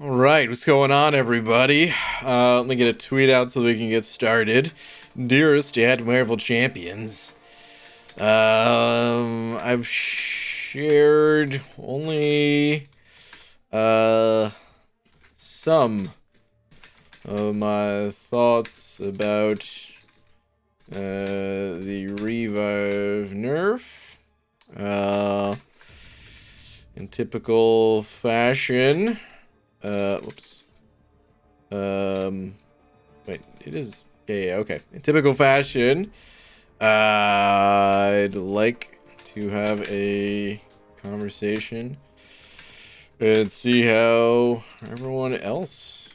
All right, what's going on, everybody? Let me get a tweet out so we can get started. Dearest Dad Marvel Champions, I've shared only some of my thoughts about the Revive Nerf. In typical fashion. Whoops. Wait, it is. Yeah, okay. In typical fashion, I'd like to have a conversation and see how everyone else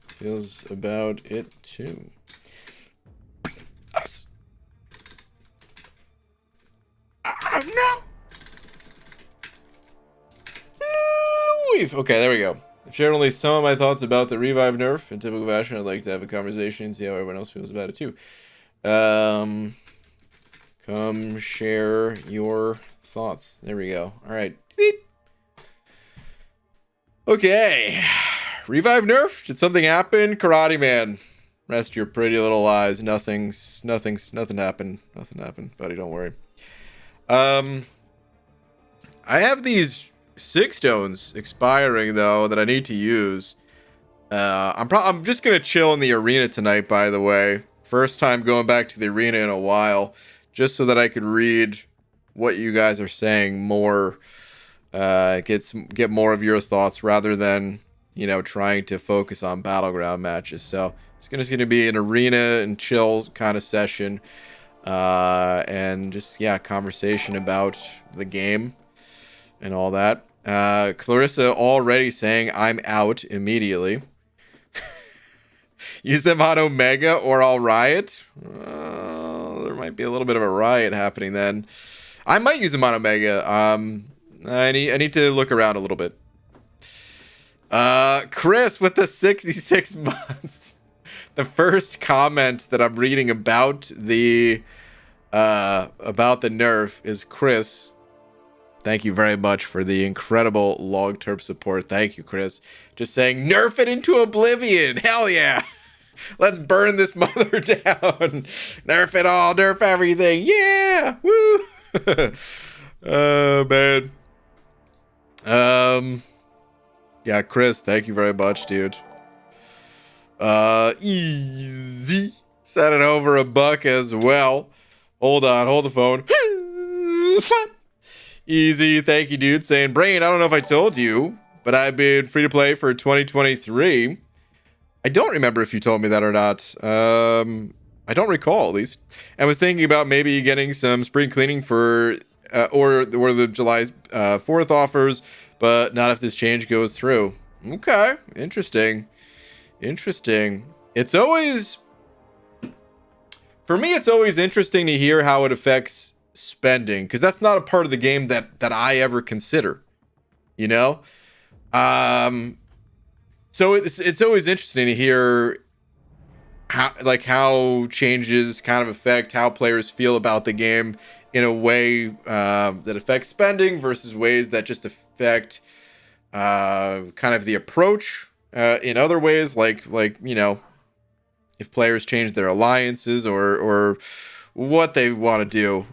feels about it too. Us. No. Okay, there we go. I've shared only some of my thoughts about the Revive Nerf. In typical fashion, I'd like to have a conversation and see how everyone else feels about it too. Come share your thoughts. There we go. All right. Tweet. Okay. Revive Nerf? Did something happen? Karate Man. Rest your pretty little eyes. Nothing happened. Nothing happened, buddy. Don't worry. I have these 6 stones expiring though that I need to use. I'm just gonna chill in the arena tonight, by the way. First time going back to the arena in a while, just so that I could read what you guys are saying more. Get more of your thoughts rather than, you know, trying to focus on battleground matches. So it's just gonna be an arena and chill kind of session, and just conversation about the game and all that. Clarissa already saying I'm out immediately. Use them on Omega or I'll riot. There might be a little bit of a riot happening then. I might use them on Omega. I need to look around a little bit. Chris with the 66 months. The first comment that I'm reading about the Nerf is Chris. Thank you very much for the incredible long-term support. Thank you, Chris. Just saying, nerf it into oblivion. Hell yeah. Let's burn this mother down. Nerf it all. Nerf everything. Yeah. Woo. Oh, man. Yeah, Chris, thank you very much, dude. Easy. Set it over $1 as well. Hold on. Hold the phone. Easy, thank you, dude. Saying, Brain, I don't know if I told you, but I've been free to play for 2023. I don't remember if you told me that or not. I don't recall, at least. I was thinking about maybe getting some spring cleaning for, or the July 4th offers, but not if this change goes through. Okay, interesting. Interesting. It's always, for me, it's always interesting to hear how it affects spending, because that's not a part of the game that I ever consider, you know. So it's always interesting to hear how changes kind of affect how players feel about the game in a way that affects spending versus ways that just affect kind of the approach in other ways, like you know, if players change their alliances or what they want to do.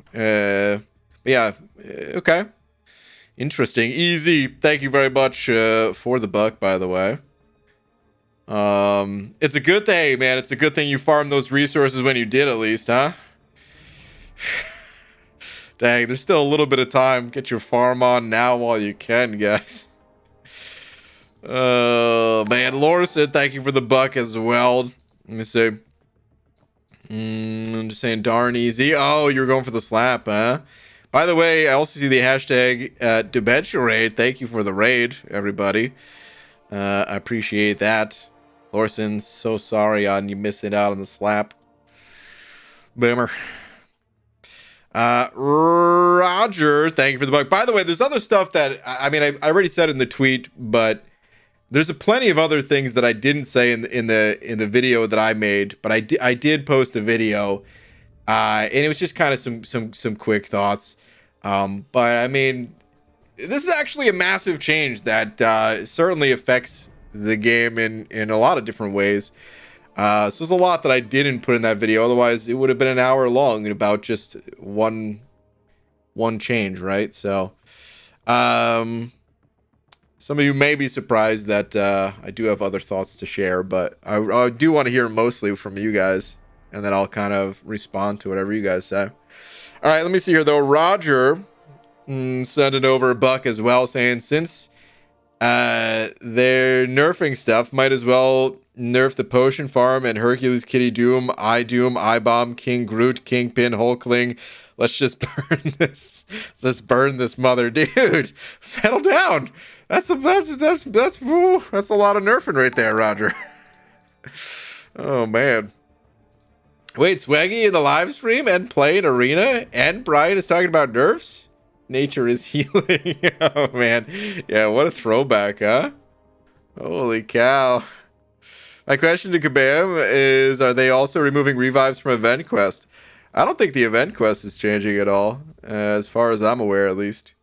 Yeah, okay. Interesting. Easy. Thank you very much for the buck, by the way. It's a good thing, man. It's a good thing you farmed those resources when you did, at least, huh? Dang, there's still a little bit of time. Get your farm on now while you can, guys. Oh, man. Laura said thank you for the buck as well. Let me see. I'm just saying, darn easy. Oh, you're going for the slap, huh? By the way, I also see the hashtag debenture raid. Thank you for the raid, everybody. I appreciate that. Lorson, so sorry on you missing out on the slap. Boomer. Roger, thank you for the bug. By the way, there's other stuff that I mean, I already said in the tweet, but there's plenty of other things that I didn't say in the video that I made, but I did post a video, and it was just kind of some quick thoughts. But I mean, this is actually a massive change that certainly affects the game in a lot of different ways. So there's a lot that I didn't put in that video. Otherwise, it would have been an hour long about just one change, right? So, some of you may be surprised that I do have other thoughts to share, but I do want to hear mostly from you guys, and then I'll kind of respond to whatever you guys say. All right, let me see here, though. Roger sent it over a buck as well, saying since they're nerfing stuff, might as well nerf the Potion Farm and Hercules, Kitty Doom, I-Bomb, King Groot, Kingpin, Hulkling. Let's just burn this. Let's burn this mother, dude. Settle down. That's a lot of nerfing right there, Roger. Oh man. Wait, Swaggy in the live stream and playing Arena and Brian is talking about nerfs? Nature is healing. Oh man. Yeah, what a throwback, huh? Holy cow. My question to Kabam is, are they also removing revives from Event Quest? I don't think the Event Quest is changing at all, as far as I'm aware, at least.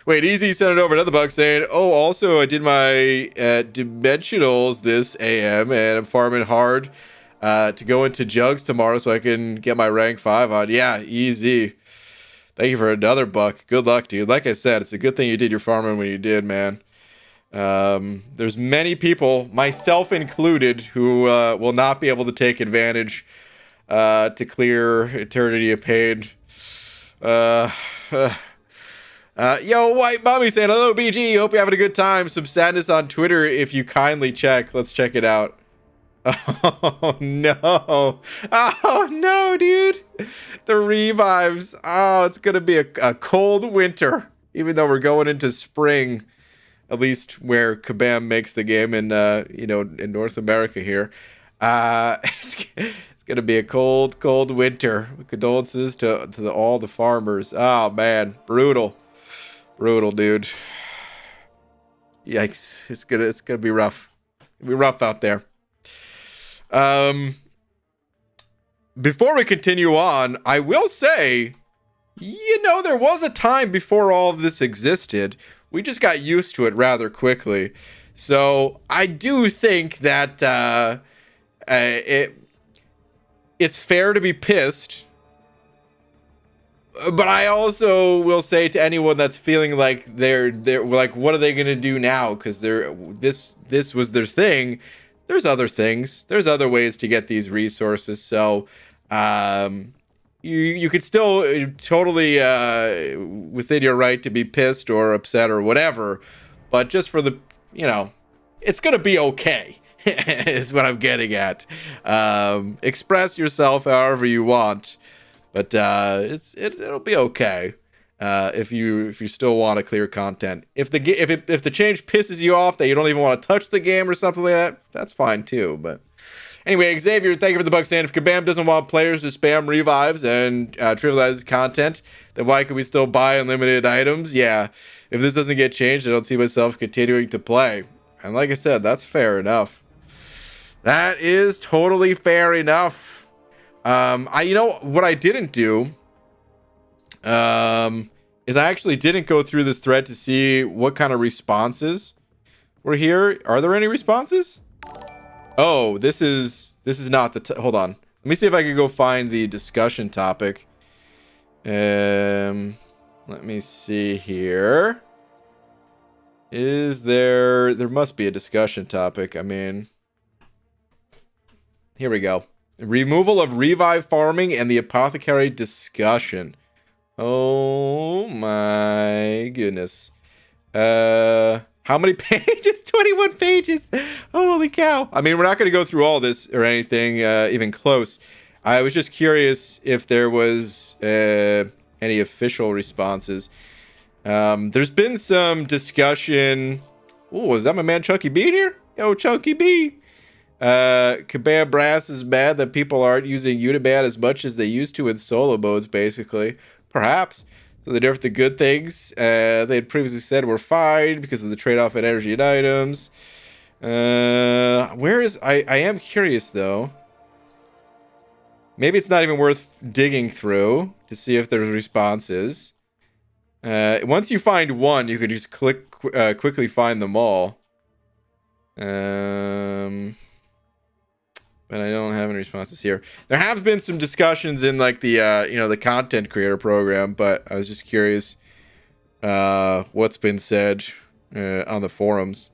Wait, Easy sent it over another bug saying, oh, also I did my dimensionals this AM, and I'm farming hard to go into Jugs tomorrow so I can get my rank 5 on. Yeah, easy. Thank you for another buck. Good luck, dude. Like I said, it's a good thing you did your farming when you did, man. There's many people, myself included, who will not be able to take advantage to clear Eternity of Pain. Yo, White Mommy saying, hello, BG. Hope you're having a good time. Some sadness on Twitter if you kindly check. Let's check it out. Oh, no. Oh, no, dude. The revives. Oh, it's going to be a cold winter, even though we're going into spring. At least where Kabam makes the game in, in North America here. It's going to be a cold winter. Condolences to all the farmers. Oh, man. Brutal, dude. Yikes. It's gonna be rough. It'll be rough out there. Before we continue on, I will say, there was a time before all of this existed. We just got used to it rather quickly. So I do think that it's fair to be pissed. But I also will say to anyone that's feeling like they're like, what are they gonna do now? Because this was their thing. There's other things. There's other ways to get these resources. So you could still totally within your right to be pissed or upset or whatever. But just for the, it's gonna be okay. Is what I'm getting at. Express yourself however you want. But it'll be okay if you still want to clear content. If the change pisses you off that you don't even want to touch the game or something like that, that's fine too. But anyway, Xavier, thank you for the buck saying if Kabam doesn't want players to spam revives and trivialize content, then why could we still buy unlimited items? Yeah, if this doesn't get changed, I don't see myself continuing to play. And like I said, that's fair enough. That is totally fair enough. What I didn't do is I actually didn't go through this thread to see what kind of responses were here. Are there any responses? Oh, this is not the hold on. Let me see if I can go find the discussion topic. Let me see here. Is there must be a discussion topic. I mean, here we go. Removal of revive farming and the apothecary discussion. Oh my goodness. How many pages? 21 pages. Holy cow. I mean, we're not going to go through all this or anything even close. I was just curious if there was any official responses. There's been some discussion. Oh, is that my man Chunky B here? Yo, Chunky B. Kabam Brass is mad that people aren't using Unibat as much as they used to in solo modes, basically. Perhaps. So they nerfed the good things they had previously said were fine because of the trade-off in energy and items. Where is... I am curious, though. Maybe it's not even worth digging through to see if there's responses. Once you find one, you can just quickly find them all. But I don't have any responses here. There have been some discussions in like the the content creator program, but I was just curious what's been said on the forums.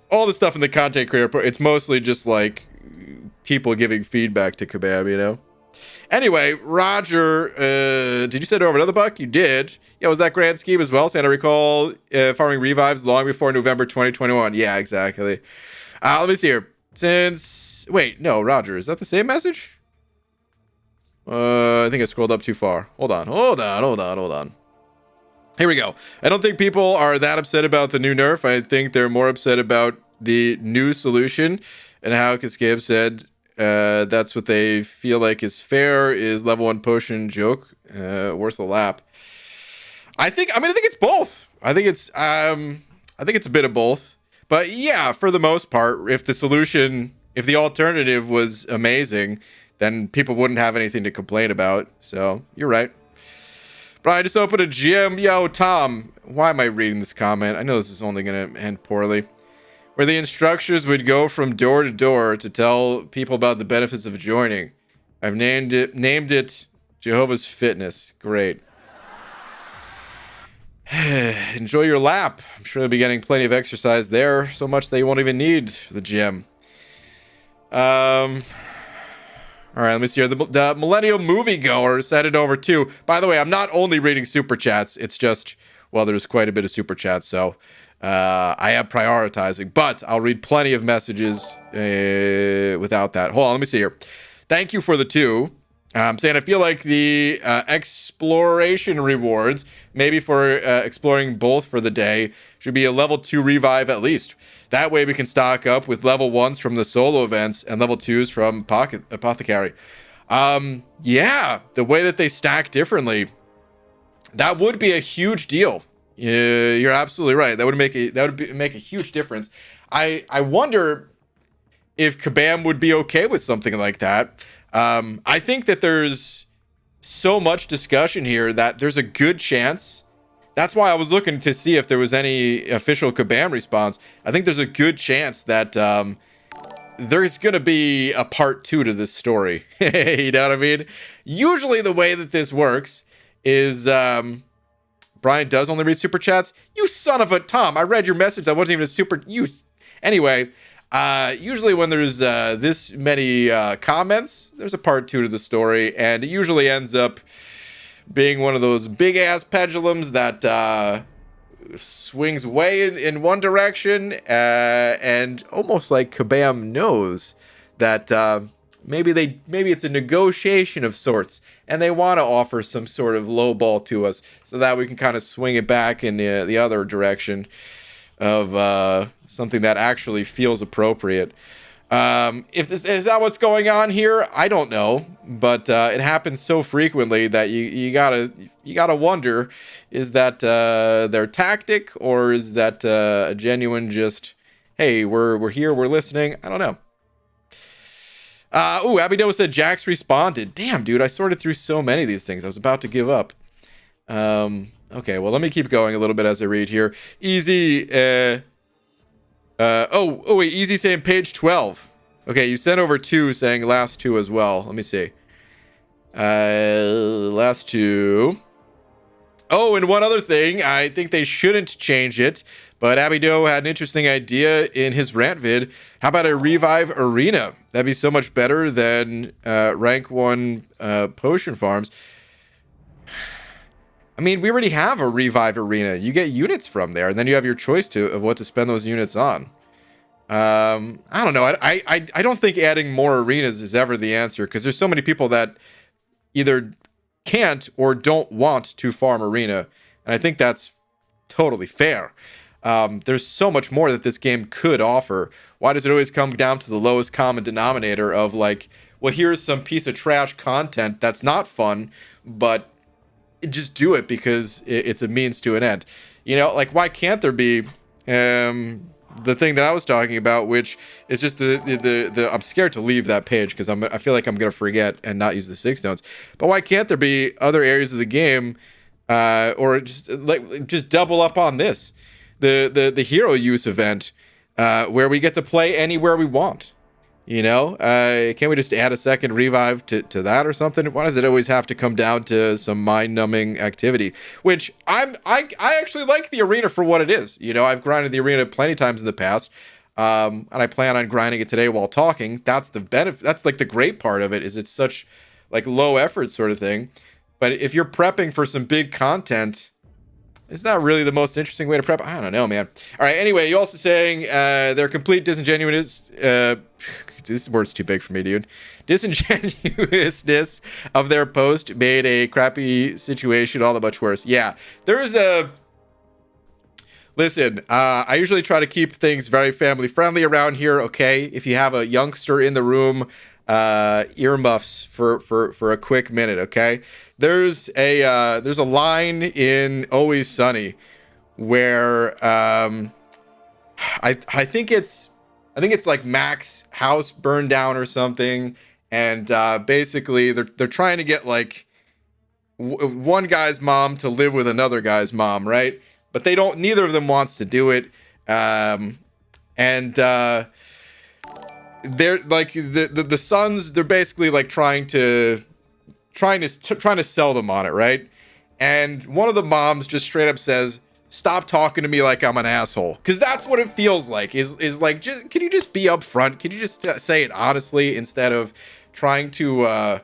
All the stuff in the content creator it's mostly just like people giving feedback to Kabam, you know. Anyway, Roger, did you send over another buck? You did. Yeah, was that grand scheme as well? So I recall farming revives long before November 2021. Yeah, exactly. Let me see here. Wait, no, Roger, is that the same message? I think I scrolled up too far. Hold on. Here we go. I don't think people are that upset about the new nerf. I think they're more upset about the new solution and how Kaskab said that's what they feel like is fair, is level 1 potion joke worth a lap. I think it's both. I think it's a bit of both. But yeah, for the most part, if the alternative was amazing, then people wouldn't have anything to complain about. So you're right. Bro, I just opened a gym. Yo, Tom, why am I reading this comment? I know this is only going to end poorly. Where the instructors would go from door to door to tell people about the benefits of joining. I've named it Jehovah's Fitness. Great. Enjoy your lap. I'm sure they'll be getting plenty of exercise there, so much that you won't even need the gym. All right, let me see here. The Millennial Moviegoer sent it over too. By the way, I'm not only reading super chats. It's just, well, there's quite a bit of super chats, so I am prioritizing. But I'll read plenty of messages without that. Hold on, let me see here. Thank you for the 2. Saying I feel like the exploration rewards, maybe for exploring both for the day, should be a level 2 revive at least. That way we can stock up with level 1s from the solo events and level 2s from Apothecary. Yeah, the way that they stack differently, that would be a huge deal. You're absolutely right. That would make a huge difference. I wonder if Kabam would be okay with something like that. I think that there's so much discussion here that there's a good chance. That's why I was looking to see if there was any official Kabam response. I think there's a good chance that there's going to be a part 2 to this story. You know what I mean? Usually the way that this works is Brian does only read super chats. You son of a Tom, I read your message. That wasn't even a super... Anyway... usually when there's this many comments, there's a part 2 to the story, and it usually ends up being one of those big ass pendulums that swings way in one direction, and almost like Kabam knows that maybe it's a negotiation of sorts, and they want to offer some sort of low ball to us so that we can kind of swing it back in the other direction of something that actually feels appropriate. If this is that what's going on here, I don't know, but it happens so frequently that you gotta wonder, is that their tactic, or is that a genuine just, hey, we're here, we're listening? I don't know. Abby Doe said Jax responded. Damn, dude, I sorted through so many of these things. I was about to give up. Okay, well, let me keep going a little bit as I read here. Easy, wait, Easy saying page 12. Okay, you sent over 2 saying last 2 as well. Let me see. Last 2. Oh, and one other thing, I think they shouldn't change it, but Abby Doe had an interesting idea in his rant vid. How about a revive arena? That'd be so much better than rank 1 potion farms. I mean, we already have a revive arena. You get units from there, and then you have your choice of what to spend those units on. I don't know. I don't think adding more arenas is ever the answer, because there's so many people that either can't or don't want to farm arena, and I think that's totally fair. There's so much more that this game could offer. Why does it always come down to the lowest common denominator of like, well, here's some piece of trash content that's not fun, but just do it because it's a means to an end. You know, like, why can't there be the thing that I was talking about, which is just the I'm scared to leave that page because I feel like I'm gonna forget and not use the 6 notes. But why can't there be other areas of the game, or just double up on this, the hero use event where we get to play anywhere we want. You know, can't we just add a second revive to that or something? Why does it always have to come down to some mind-numbing activity? Which I actually like the arena for what it is. You know, I've grinded the arena plenty of times in the past, and I plan on grinding it today while talking. That's the benefit. That's like the great part of it, is it's such like low effort sort of thing. But if you're prepping for some big content, is that really the most interesting way to prep? I don't know, man. All right, anyway, you're also saying their complete disingenuousness... this word's too big for me, dude. Disingenuousness of their post made a crappy situation all that much worse. Yeah, there's a... Listen, I usually try to keep things very family-friendly around here, okay? If you have a youngster in the room, earmuffs for a quick minute, okay? There's a line in Always Sunny where I think it's like Mac's house burned down or something, and basically they're trying to get like one guy's mom to live with another guy's mom, right? But neither of them wants to do it, and they're like the sons. They're basically like trying to sell them on it, right? And one of the moms just straight up says, "Stop talking to me like I'm an asshole," because that's what it feels like. Is like, just can you just be upfront? Can you just say it honestly instead of trying to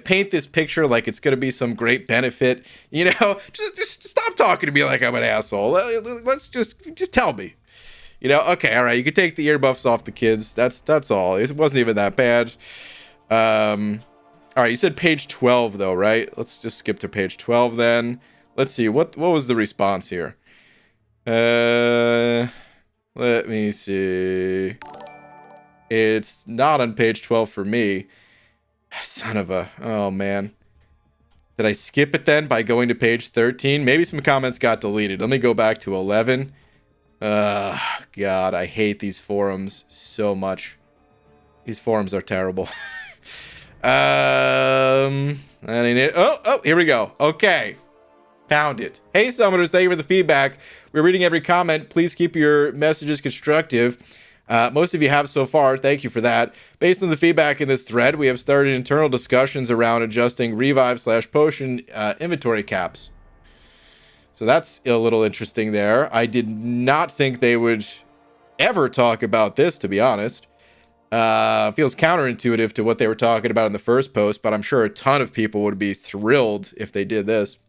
paint this picture like it's gonna be some great benefit? You know, just stop talking to me like I'm an asshole. Let's just tell me. You know, okay, all right, you can take the earbuffs off the kids. That's all. It wasn't even that bad. All right, you said page 12 though, right? Let's just skip to page 12 then. Let's see, what was the response here? Let me see. It's not on page 12 for me. Son of a... Oh, man. Did I skip it then by going to page 13? Maybe some comments got deleted. Let me go back to 11. God, I hate these forums so much. These forums are terrible. Oh, here we go. Okay. Found it. Hey, Summoners, thank you for the feedback. We're reading every comment. Please keep your messages constructive. Most of you have so far. Thank you for that. Based on the feedback in this thread, we have started internal discussions around adjusting revive/potion inventory caps. So that's a little interesting there. I did not think they would ever talk about this, to be honest. Feels counterintuitive to what they were talking about in the first post, but I'm sure a ton of people would be thrilled if they did this.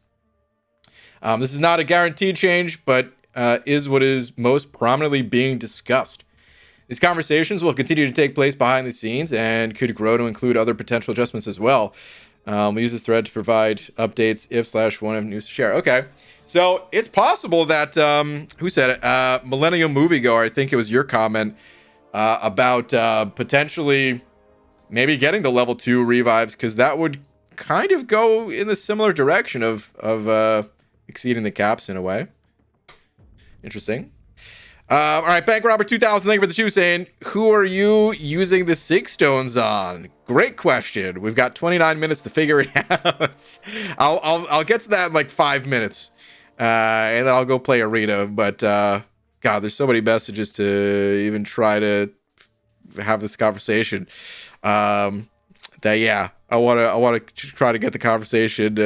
This is not a guaranteed change, but is what is most prominently being discussed. These conversations will continue to take place behind the scenes and could grow to include other potential adjustments as well. We use this thread to provide updates if/one have news to share. Okay, so it's possible that, who said it? Millennial Moviegoer, I think it was your comment, about potentially maybe getting the level 2 revives, because that would kind of go in the similar direction of exceeding the caps in a way. Interesting. All right, Bank Robber 2000, thank you for the 2, saying, who are you using the 6 stones on? Great question. We've got 29 minutes to figure it out. I'll get to that in like 5 minutes, and then I'll go play Arena. But God, there's so many messages to even try to have this conversation. That yeah, I want to try to get the conversation.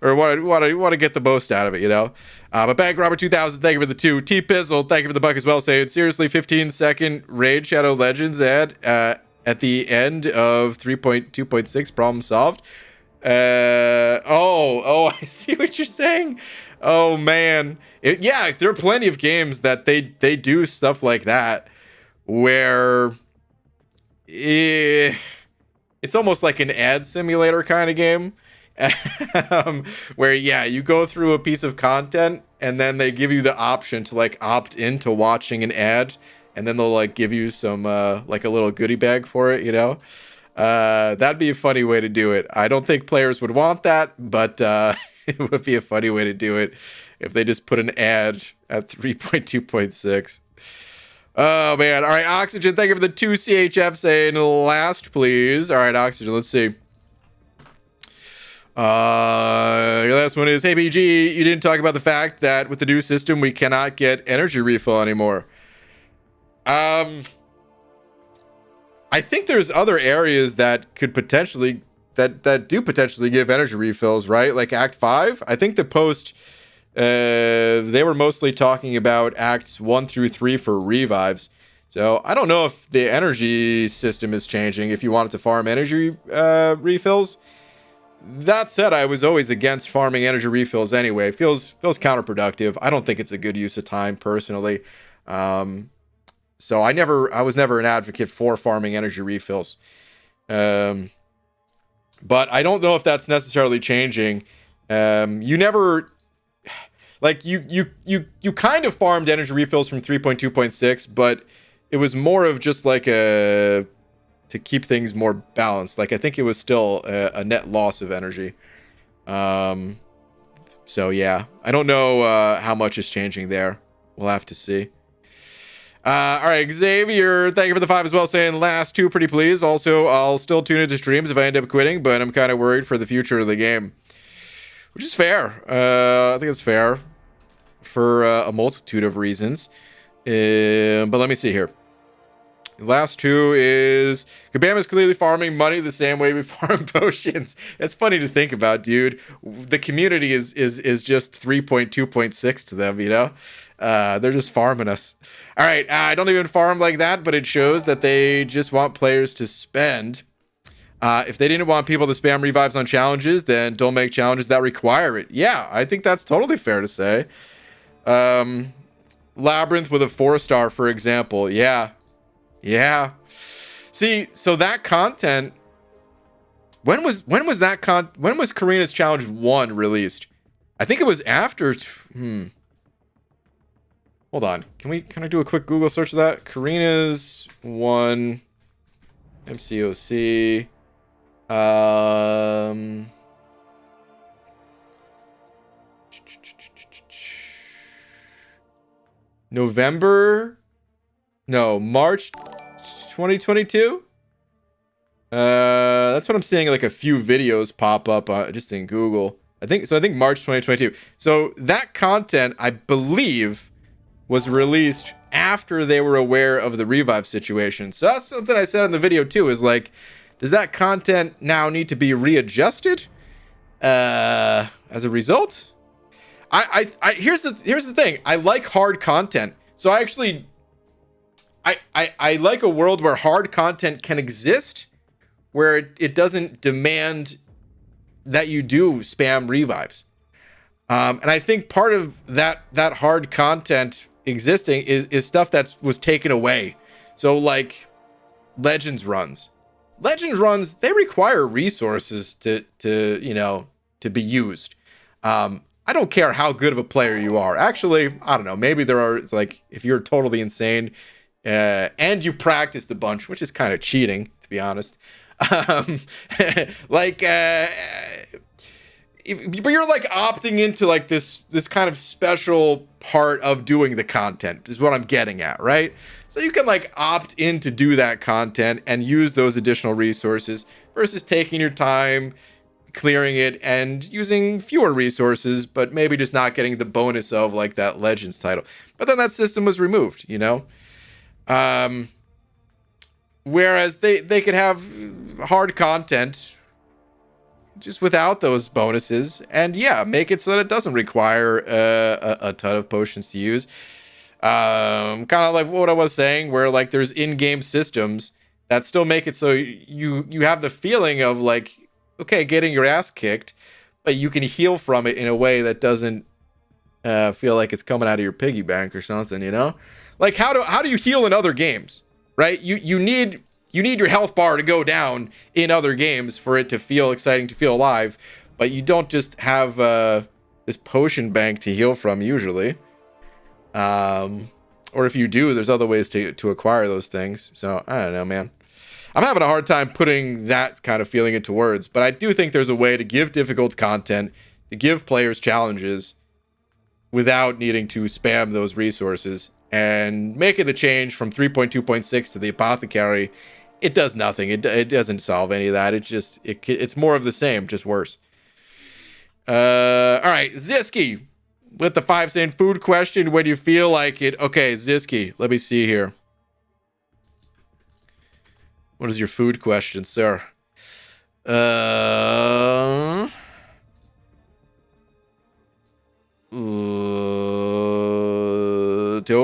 Or want to get the most out of it, you know. But Bank Robber 2000, thank you for the 2. T Pizzle, thank you for the buck as well, saying, seriously, 15-second Raid Shadow Legends ad at the end of 3.2.6, problem solved. Oh, I see what you're saying. Oh man, yeah, there are plenty of games that they do stuff like that where it's almost like an ad simulator kind of game. Where yeah, you go through a piece of content and then they give you the option to like opt into watching an ad, and then they'll like give you some like a little goodie bag for it, you know. That'd be a funny way to do it. I don't think players would want that, but it would be a funny way to do it if they just put an ad at 3.2.6. Oh man. All right, Oxygen, thank you for the 2 CHF, saying last please. All right, Oxygen, let's see. Your last one is, hey BG, you didn't talk about the fact that with the new system we cannot get energy refill anymore. I think there's other areas that could potentially that do potentially give energy refills, right? Like Act 5. I think the post they were mostly talking about Acts 1 through 3 for revives. So I don't know if the energy system is changing if you wanted to farm energy refills. That said, I was always against farming energy refills anyway. It feels counterproductive. I don't think it's a good use of time personally. So I was never an advocate for farming energy refills. But I don't know if that's necessarily changing. You never like you kind of farmed energy refills from 3.2.6, but it was more of just like to keep things more balanced. Like I think it was still a net loss of energy. So yeah, I don't know how much is changing there. We'll have to see. All right, Xavier, thank you for the 5 as well, saying last 2 pretty please. Also, I'll still tune into streams if I end up quitting, but I'm kind of worried for the future of the game. Which is fair. I think it's fair for a multitude of reasons. But let me see here. Last 2 is Kabam is clearly farming money the same way we farm potions. It's funny to think about, dude. The community is just 3.2.6 to them, you know? They're just farming us. All right, I don't even farm like that, but it shows that they just want players to spend. If they didn't want people to spam revives on challenges, then don't make challenges that require it. Yeah, I think that's totally fair to say. Labyrinth with a 4-star, for example. Yeah. See, so that content. When was Karina's Challenge 1 released? I think it was after. Hold on. Can I do a quick Google search of that? Karina's 1 MCOC. March 2022. That's what I'm seeing. Like a few videos pop up just in Google. I think March 2022. So that content, I believe, was released after they were aware of the revive situation. So that's something I said in the video too, is like, does that content now need to be readjusted as a result? Here's the thing. I like hard content. So I like a world where hard content can exist, where it doesn't demand that you do spam revives. And I think part of that hard content existing is stuff that was taken away. So like Legends runs, they require resources to be used. I don't care how good of a player you are. Actually, I don't know. Maybe there are, like, if you're totally insane and you practiced a bunch, which is kind of cheating, to be honest. But you're like opting into like this kind of special part of doing the content is what I'm getting at, right? So you can like opt in to do that content and use those additional resources versus taking your time, clearing it, and using fewer resources, but maybe just not getting the bonus of like that Legends title. But then that system was removed, you know? Whereas they could have hard content just without those bonuses, and yeah, make it so that it doesn't require a ton of potions to use. Kind of like what I was saying, where like there's in-game systems that still make it so you have the feeling of like, okay, getting your ass kicked, but you can heal from it in a way that doesn't feel like it's coming out of your piggy bank or something, you know? Like how do you heal in other games, right? You need your health bar to go down in other games for it to feel exciting, to feel alive, but you don't just have this potion bank to heal from usually. Or if you do, there's other ways to acquire those things. So I don't know, man. I'm having a hard time putting that kind of feeling into words, but I do think there's a way to give difficult content, to give players challenges without needing to spam those resources, and making the change from 3.2.6 to the apothecary. It does nothing. It doesn't solve any of that. It's more of the same, just worse. All right, Ziski with the 5 cent food question. When you feel like it, okay, Ziski, let me see here. What is your food question, sir? Don't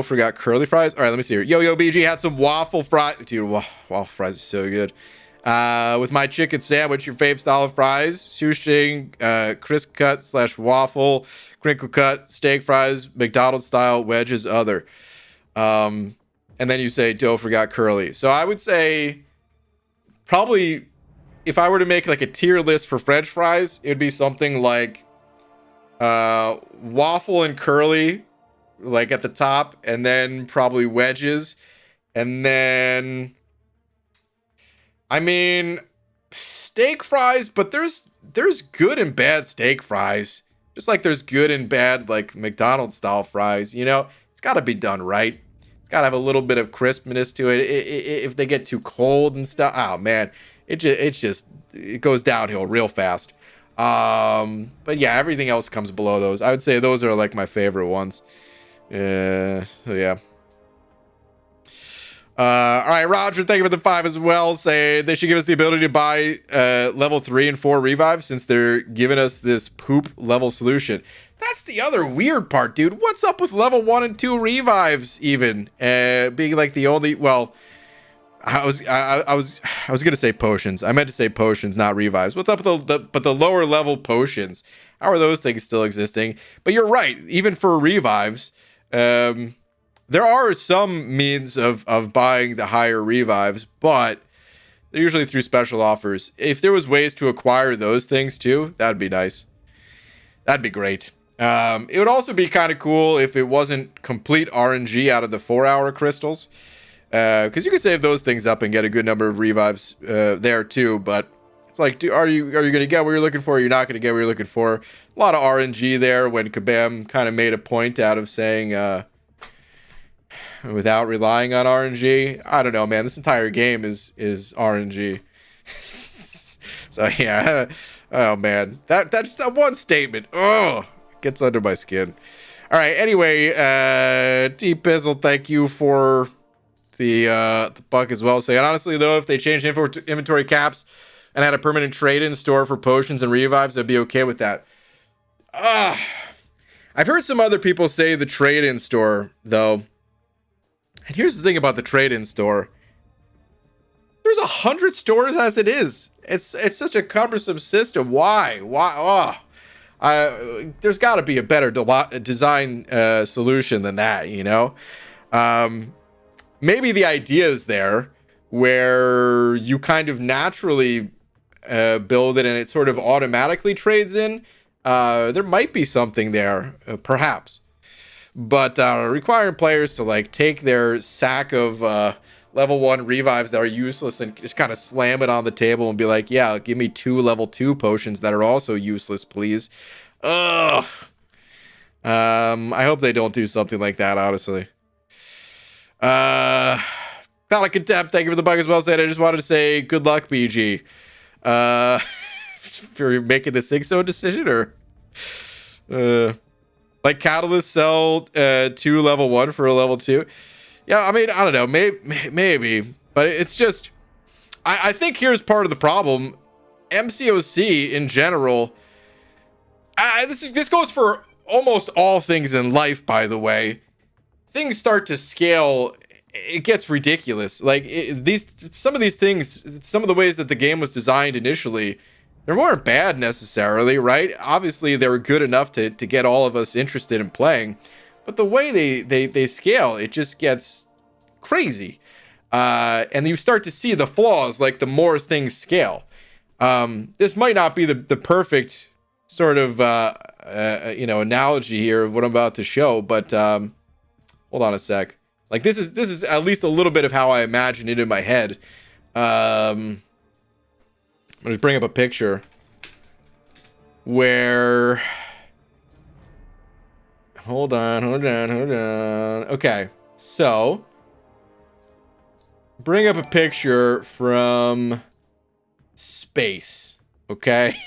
forgot curly fries. All right, let me see here. Yo, BG had some waffle fries. Dude, waffle fries are so good. With my chicken sandwich, your fave style of fries, shoestring, crisp cut / waffle, crinkle cut, steak fries, McDonald's style, wedges, other. And then you say, don't forgot curly. So I would say probably if I were to make like a tier list for French fries, it would be something like waffle and curly, like at the top, and then probably wedges, and then I mean steak fries, but there's good and bad steak fries, just like there's good and bad like McDonald's style fries. You know, it's got to be done right. It's got to have a little bit of crispness to it. If they get too cold and stuff, oh man, it goes downhill real fast. But yeah, everything else comes below those. I would say those are like my favorite ones. So yeah. All right, Roger, thank you for the 5 as well. Say they should give us the ability to buy level 3 and 4 revives since they're giving us this poop level solution. That's the other weird part, dude. What's up with level 1 and 2 revives even being like the only? Well, I was gonna say potions. I meant to say potions, not revives. What's up with the lower level potions? How are those things still existing? But you're right. Even for revives, there are some means of buying the higher revives, but they're usually through special offers. If there was ways to acquire those things too, that'd be nice. That'd be great. It would also be kind of cool if it wasn't complete RNG out of the 4-hour crystals. Because you could save those things up and get a good number of revives there too. But it's like, are you going to get what you're looking for? Or you're not going to get what you're looking for. A lot of RNG there when Kabam kind of made a point out of saying without relying on RNG. I don't know, man. This entire game is RNG. So yeah. Oh man, that's that one statement. Oh, gets under my skin. All right. Anyway, D Pizzle, thank you for the buck as well. Saying honestly though, if they changed inventory caps and had a permanent trade-in store for potions and revives, I'd be okay with that. I've heard some other people say the trade-in store though, and here's the thing about the trade-in store: there's 100 stores as it is. It's such a cumbersome system. Why? There's got to be a better design solution than that, you know? Maybe the idea is there where you kind of naturally build it and it sort of automatically trades in. There might be something there, perhaps. But requiring players to like take their sack of level 1 revives that are useless and just kind of slam it on the table and be like, yeah, give me 2 level 2 potions that are also useless, please. Ugh. I hope they don't do something like that, honestly. Phallic Contempt, thank you for the bug as well. Said I just wanted to say good luck, BG. For making the 6-0 decision, or like Catalyst sell 2 level 1 for a level 2. Yeah, I mean, I don't know, maybe, but it's just, I think here's part of the problem. MCOC in general, this goes for almost all things in life, by the way. Things start to scale, it gets ridiculous. Like some of these things, some of the ways that the game was designed initially, they weren't bad necessarily, right? Obviously, they were good enough to get all of us interested in playing. But the way they scale, it just gets crazy. And you start to see the flaws, like the more things scale. This might not be the perfect sort of, analogy here of what I'm about to show, but hold on a sec. Like this is at least a little bit of how I imagine it in my head. I'm going to bring up a picture where... Hold on. Okay, so bring up a picture from space. Okay,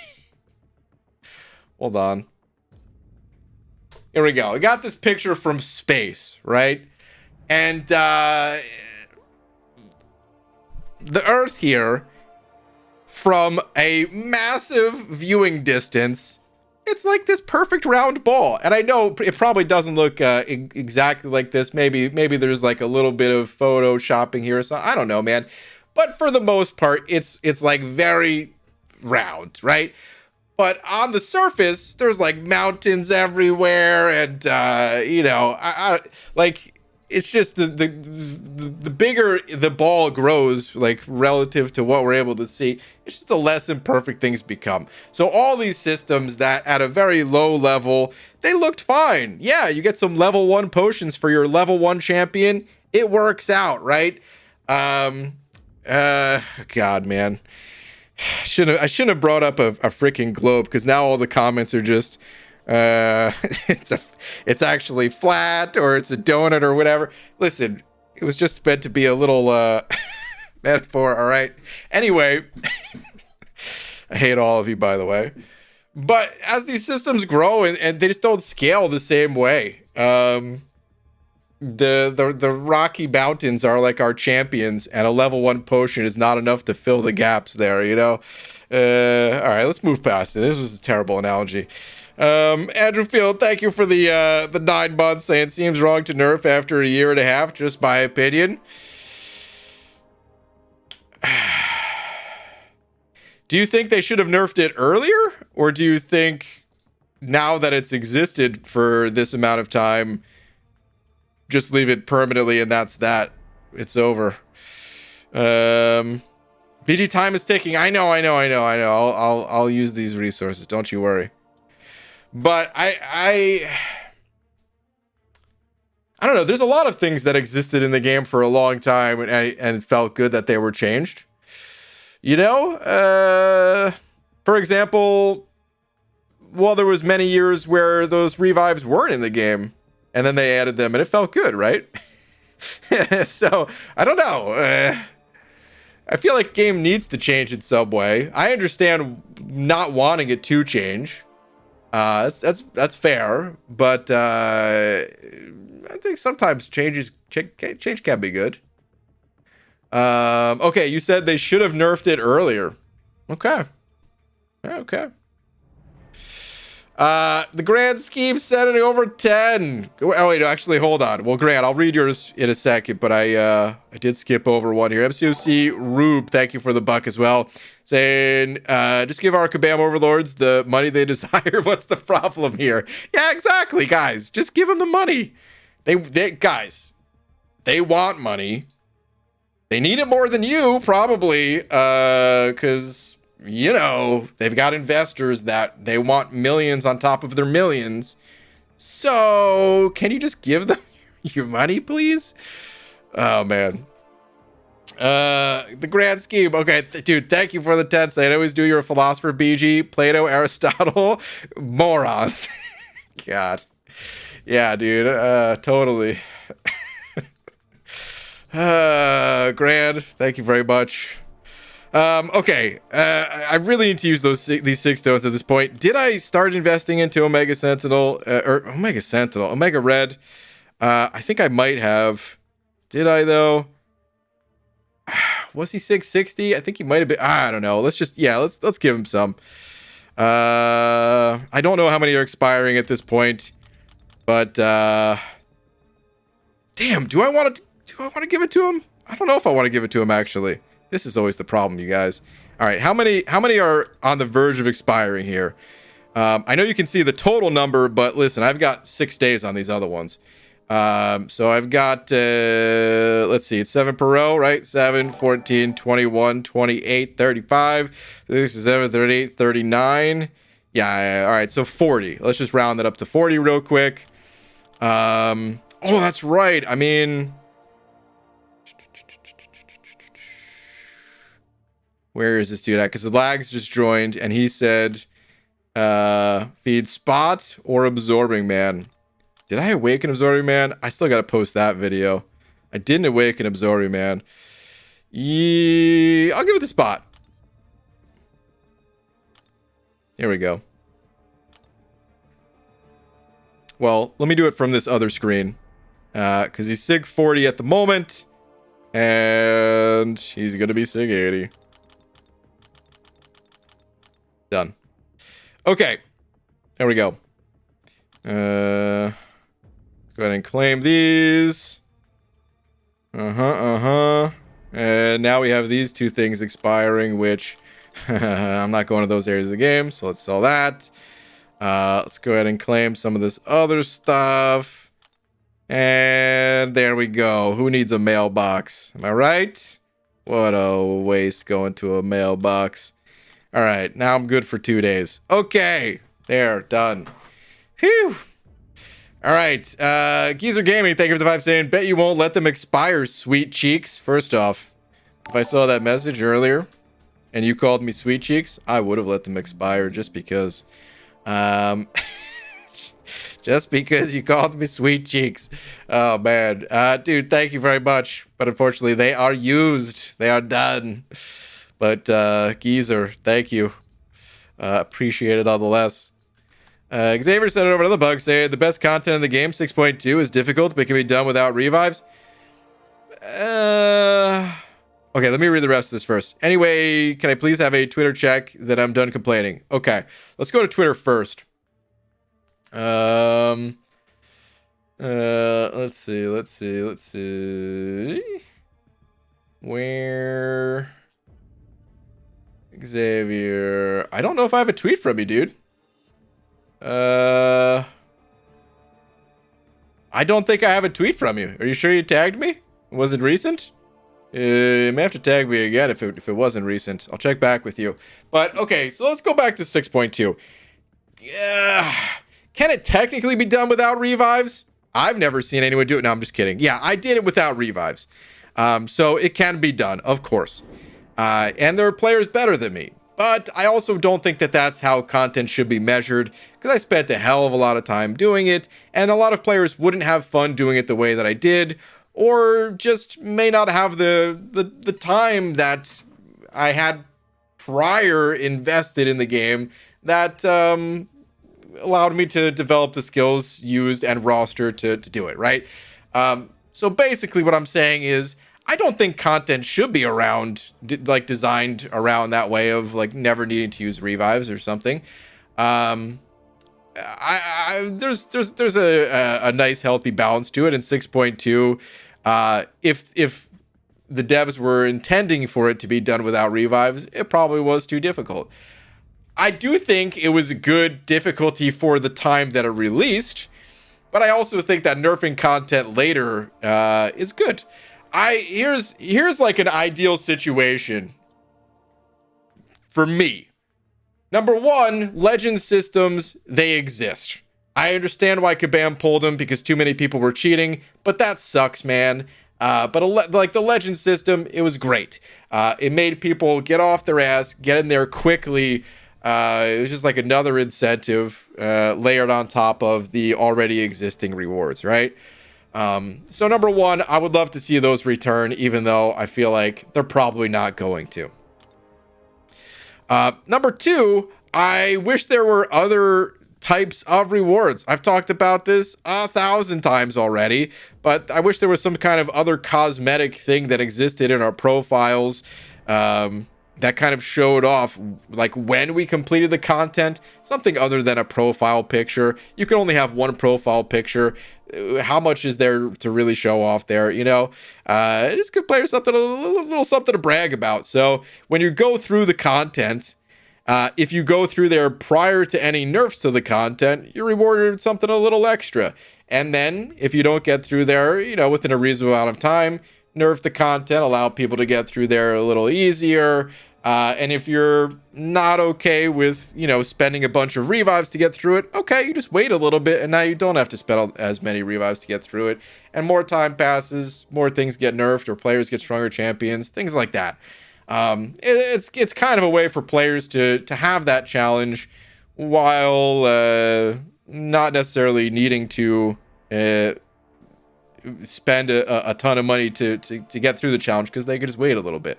hold on. Here we go. I got this picture from space, right? And the Earth here from a massive viewing distance, it's like this perfect round ball. And I know it probably doesn't look exactly like this. Maybe there's like a little bit of photoshopping here or something. I don't know, man. But for the most part, it's like very round, right? But on the surface, there's like mountains everywhere, and you know, I like. It's just the bigger the ball grows, like relative to what we're able to see, it's just the less imperfect things become. So all these systems that at a very low level, they looked fine. Yeah, you get some level 1 potions for your level 1 champion. It works out, right? God, man. I shouldn't have brought up a freaking globe, because now all the comments are just it's actually flat, or it's a donut, or whatever. Listen, it was just meant to be a little metaphor, all right? Anyway, I hate all of you, by the way. But as these systems grow, and they just don't scale the same way. The rocky mountains are like our champions, and a level 1 potion is not enough to fill the gaps there, you know? All right, let's move past it. This was a terrible analogy. Andrew Field, thank you for the 9 months, saying seems wrong to nerf after a year and a half, just my opinion. Do you think they should have nerfed it earlier? Or do you think now that it's existed for this amount of time, just leave it permanently and that's that? It's over. BG time is ticking. I know. I'll use these resources. Don't you worry. But I don't know. There's a lot of things that existed in the game for a long time and felt good that they were changed. You know, for example, well, there was many years where those revives weren't in the game, and then they added them, and it felt good, right? So I don't know. I feel like the game needs to change in some way. I understand not wanting it to change. That's fair, but I think sometimes change can be good. Okay, you said they should have nerfed it earlier. Okay. The grand scheme set it over 10. Oh wait, actually, hold on. Well, Grant, I'll read yours in a second, but I did skip over one here. MCOC Rube, thank you for the buck as well. Saying, just give our Kabam overlords the money they desire. What's the problem here? Yeah, exactly, guys. Just give them the money. They guys, they want money. They need it more than you, probably, because, you know, they've got investors that they want millions on top of their millions. So, can you just give them your money, please? Oh, man. The grand scheme. Okay, dude, thank you for the 10 cents. I always do. You're a philosopher, BG, Plato, Aristotle, morons. God. Yeah, dude, totally. Grand, thank you very much. Okay, I really need to use these 6 stones at this point. Did I start investing into Omega Sentinel, or Omega Red? I think I might have. Did I though? Was he 660? I think he might have been. I don't know. Let's give him some. I don't know how many are expiring at this point, but damn, do I want to give it to him? I don't know if I want to give it to him, actually. This is always the problem, you guys. All right, how many are on the verge of expiring here? I know you can see the total number, but listen, I've got 6 days on these other ones. So I've got, let's see, it's 7 per row, right? 7, 14, 21, 28, 35, 37, 38, 39. Yeah, all right, so 40. Let's just round that up to 40 real quick. Oh, that's right. I mean, where is this dude at? Because the lags just joined, and he said, feed Spot or Absorbing Man. Did I awaken Absorbing Man? I still gotta post that video. I didn't awaken Absorbing Man. Yeah, I'll give it to Spot. Here we go. Well, let me do it from this other screen. Because he's SIG 40 at the moment. And he's going to be sig 80. Done. Okay. There we go. Go ahead and claim these. And now we have these two things expiring, which I'm not going to those areas of the game, so let's sell that. Let's go ahead and claim some of this other stuff. And there we go. Who needs a mailbox? Am I right? What a waste going to a mailbox. All right, now I'm good for 2 days. Okay, there, done. Whew. All right, Geezer Gaming, thank you for the 5 saying, bet you won't let them expire, sweet cheeks. First off, if I saw that message earlier and you called me sweet cheeks, I would have let them expire just because. Just because you called me sweet cheeks. Oh, man. Dude, thank you very much. But unfortunately, they are used. They are done. But, Geezer, thank you. Appreciate it nonetheless. Xavier sent it over another bug saying the best content in the game, 6.2, is difficult, but can be done without revives. Okay, let me read the rest of this first. Anyway, can I please have a Twitter check that I'm done complaining? Okay, let's go to Twitter first. Let's see. Where... Xavier... I don't know if I have a tweet from you, dude. I don't think I have a tweet from you. Are you sure you tagged me? Was it recent? You may have to tag me again if it wasn't recent. I'll check back with you. But, okay, so let's go back to 6.2. Can it technically be done without revives? I've never seen anyone do it. No, I'm just kidding. Yeah, I did it without revives. So it can be done, of course. And there are players better than me. But I also don't think that that's how content should be measured, because I spent a hell of a lot of time doing it, and a lot of players wouldn't have fun doing it the way that I did, or just may not have the time that I had prior invested in the game that allowed me to develop the skills used and roster to do it, right? So basically what I'm saying is, I don't think content should be around, like, designed around that way of, like, never needing to use revives or something. There's a nice healthy balance to it in 6.2. If the devs were intending for it to be done without revives, it probably was too difficult. I do think it was a good difficulty for the time that it released, but I also think that nerfing content later is good. Here's like an ideal situation for me. Number one, legend systems, they exist. I understand why Kabam pulled them because too many people were cheating, but that sucks, man. But like the legend system, it was great. It made people get off their ass, get in there quickly. It was just like another incentive layered on top of the already existing rewards, right? So number one, I would love to see those return, even though I feel like they're probably not going to. Number two, I wish there were other types of rewards. I've talked about this 1,000 times already, but I wish there was some kind of other cosmetic thing that existed in our profiles, that kind of showed off, like, when we completed the content, something other than a profile picture. You can only have one profile picture. How much is there to really show off there, you know? Just give players something, a little something to brag about. So when you go through the content, if you go through there prior to any nerfs to the content, you're rewarded with something a little extra. And then if you don't get through there, you know, within a reasonable amount of time, nerf the content, allow people to get through there a little easier. And if you're not okay with, you know, spending a bunch of revives to get through it, okay, you just wait a little bit, and now you don't have to spend as many revives to get through it. And more time passes, more things get nerfed, or players get stronger champions, things like that. It's kind of a way for players to have that challenge while not necessarily needing to spend a ton of money to get through the challenge, because they could just wait a little bit.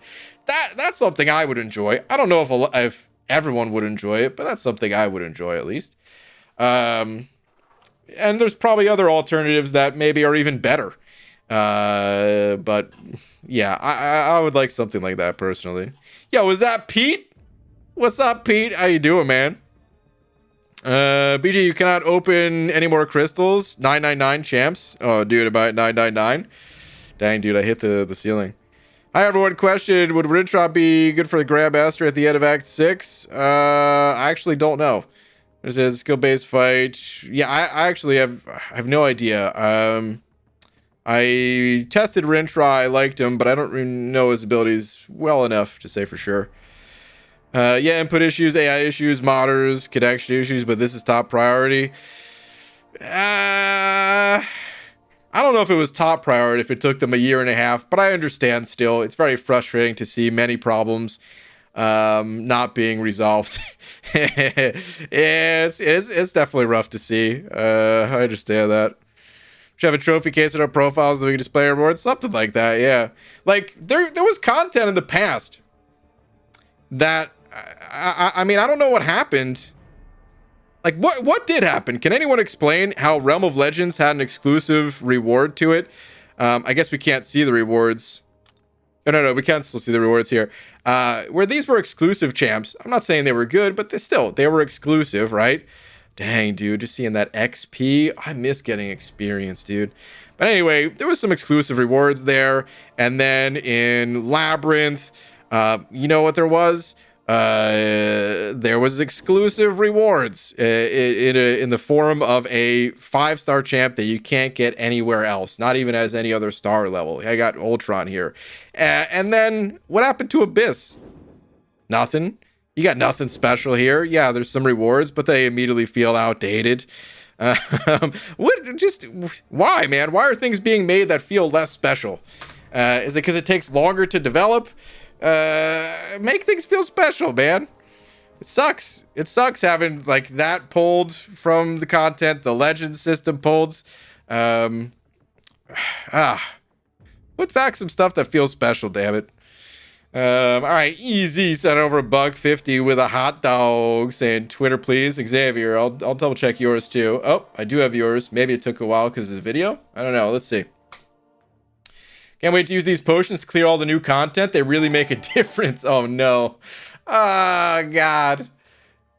That's something I would enjoy. I don't know if everyone would enjoy it, but that's something I would enjoy at least. And there's probably other alternatives that maybe are even better. But yeah, I would like something like that personally. Yo, was that Pete? What's up, Pete? How you doing, man? BG, you cannot open any more crystals. 999 champs. Oh, dude, about 999. Dang, dude, I hit the ceiling. Hi, everyone. Question: would Rintrop be good for the Grandmaster at the end of Act 6? I actually don't know. There's a skill-based fight. Yeah, I actually have no idea. I tested Rintra. I liked him, but I don't really know his abilities well enough to say for sure. Yeah, input issues, AI issues, modders, connection issues, but this is top priority. I don't know if it was top priority if it took them a year and a half, but I understand still. It's very frustrating to see many problems not being resolved. It's definitely rough to see. I understand that. Should have a trophy case in our profiles that we can display our rewards, something like that. Yeah, like there was content in the past that I mean, I don't know what happened. Like, what did happen? Can anyone explain how Realm of Legends had an exclusive reward to it? I guess we can't see the rewards. No, we can still see the rewards here. Where these were exclusive champs. I'm not saying they were good, but they were exclusive, right? Dang, dude, just seeing that XP. I miss getting experience, dude. But anyway, there was some exclusive rewards there. And then in Labyrinth, you know what there was? There was exclusive rewards in the form of a 5-star champ that you can't get anywhere else, not even as any other star level. I got Ultron here. And then what happened to Abyss? Nothing. You got nothing special here. Yeah, there's some rewards, but they immediately feel outdated. Why, man? Why are things being made that feel less special? Is it because it takes longer to develop? Make things feel special, man. It sucks having like that pulled from the content, the legend system pulled. Put back some stuff that feels special, damn it. All right, easy. Sent over $1.50 with a hot dog saying Twitter, please. Xavier, I'll double check yours too. Oh, I do have yours. Maybe it took a while because of the video. I don't know. Let's see. Can't wait to use these potions to clear all the new content. They really make a difference. Oh, no. Oh, God.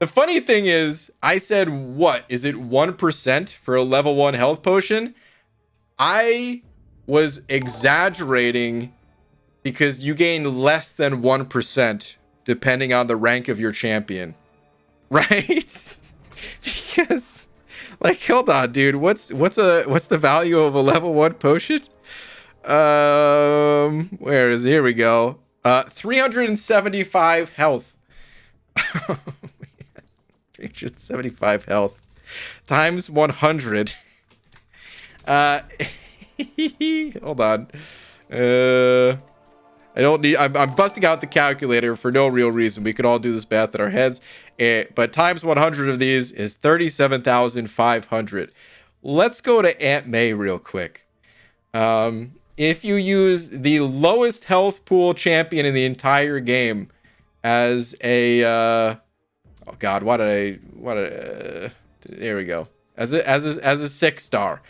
The funny thing is, I said, what? Is it 1% for a level 1 health potion? I was exaggerating because you gain less than 1% depending on the rank of your champion. Right? Because, like, hold on, dude. What's the value of a level 1 potion? Where is it? Here we go. 375 health. 375 health times 100. Hold on. I don't need. I'm busting out the calculator for no real reason. We could all do this math in our heads. But times 100 of these is 37,500. Let's go to Aunt May real quick. If you use the lowest health pool champion in the entire game as a oh god, there we go. As a 6-star.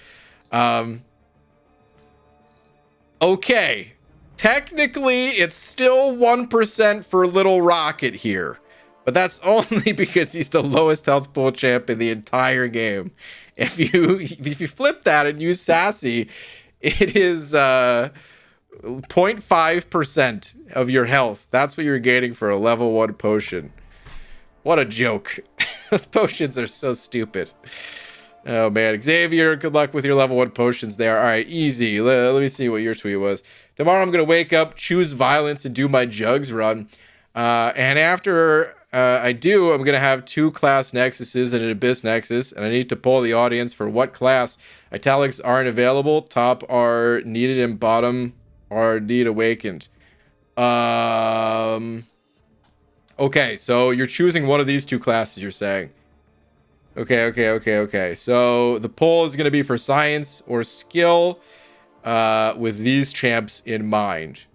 Okay. Technically it's still 1% for Little Rocket here. But that's only because he's the lowest health pool champ in the entire game. If you flip that and use Sassy, it is 0.5% of your health. That's what you're gaining for a level 1 potion. What a joke. Those potions are so stupid. Oh, man. Xavier, good luck with your level 1 potions there. All right, easy. Let me see what your tweet was. Tomorrow I'm going to wake up, choose violence, and do my jugs run. And after I do, I'm going to have 2 class nexuses and an abyss nexus. And I need to poll the audience for what class. Italics aren't available. Top are needed and bottom are need awakened. Okay, so you're choosing one of these 2 classes, you're saying. Okay. So the poll is going to be for science or skill with these champs in mind.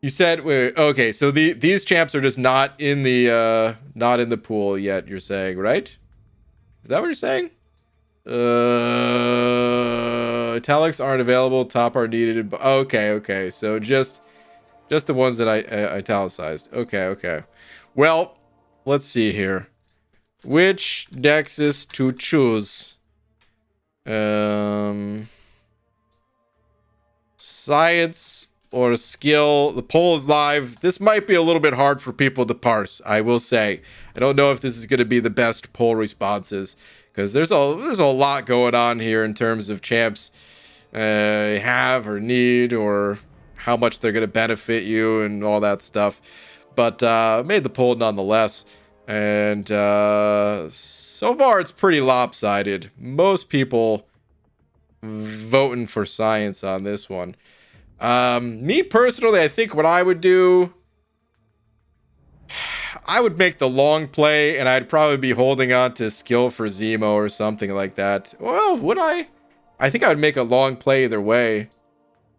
You said, wait, okay, so these champs are just not in the pool yet, you're saying, right? Is that what you're saying? Italics aren't available. Top are needed. Okay. So just the ones that I italicized. Okay. Well, let's see here. Which Nexus to choose? Science or skill? The poll is live. This might be a little bit hard for people to parse, I will say. I don't know if this is going to be the best poll responses, because there's a lot going on here in terms of champs have or need, or how much they're going to benefit you and all that stuff. But made the poll nonetheless. And so far it's pretty lopsided. Most people voting for science on this one. Me personally, I think what I would do, I would make the long play, and I'd probably be holding on to skill for Zemo or something like that. Well, would I? I think I would make a long play either way.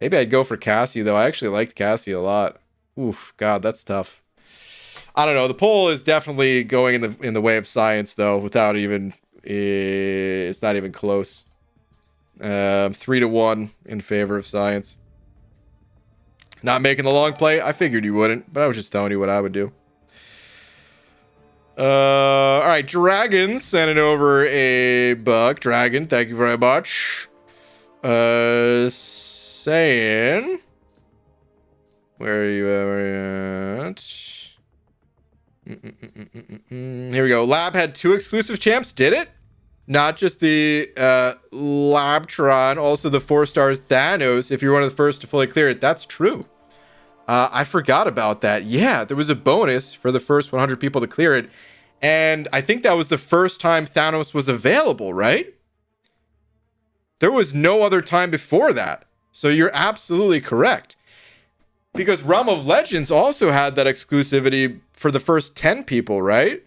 Maybe I'd go for Cassie, though. I actually liked Cassie a lot. Oof, God, that's tough. I don't know. The poll is definitely going in the way of science, though, without even... it's not even close. 3-1 in favor of science. Not making the long play? I figured you wouldn't, but I was just telling you what I would do. All right, Dragon sending over a buck. Dragon, thank you very much. Saying... Where are you at? Here we go. Lab had 2 exclusive champs, did it? Not just the Labtron, also the 4-star Thanos, if you're one of the first to fully clear it. That's true. I forgot about that. Yeah, there was a bonus for the first 100 people to clear it. And I think that was the first time Thanos was available, right? There was no other time before that. So you're absolutely correct. Because Realm of Legends also had that exclusivity for the first 10 people, right?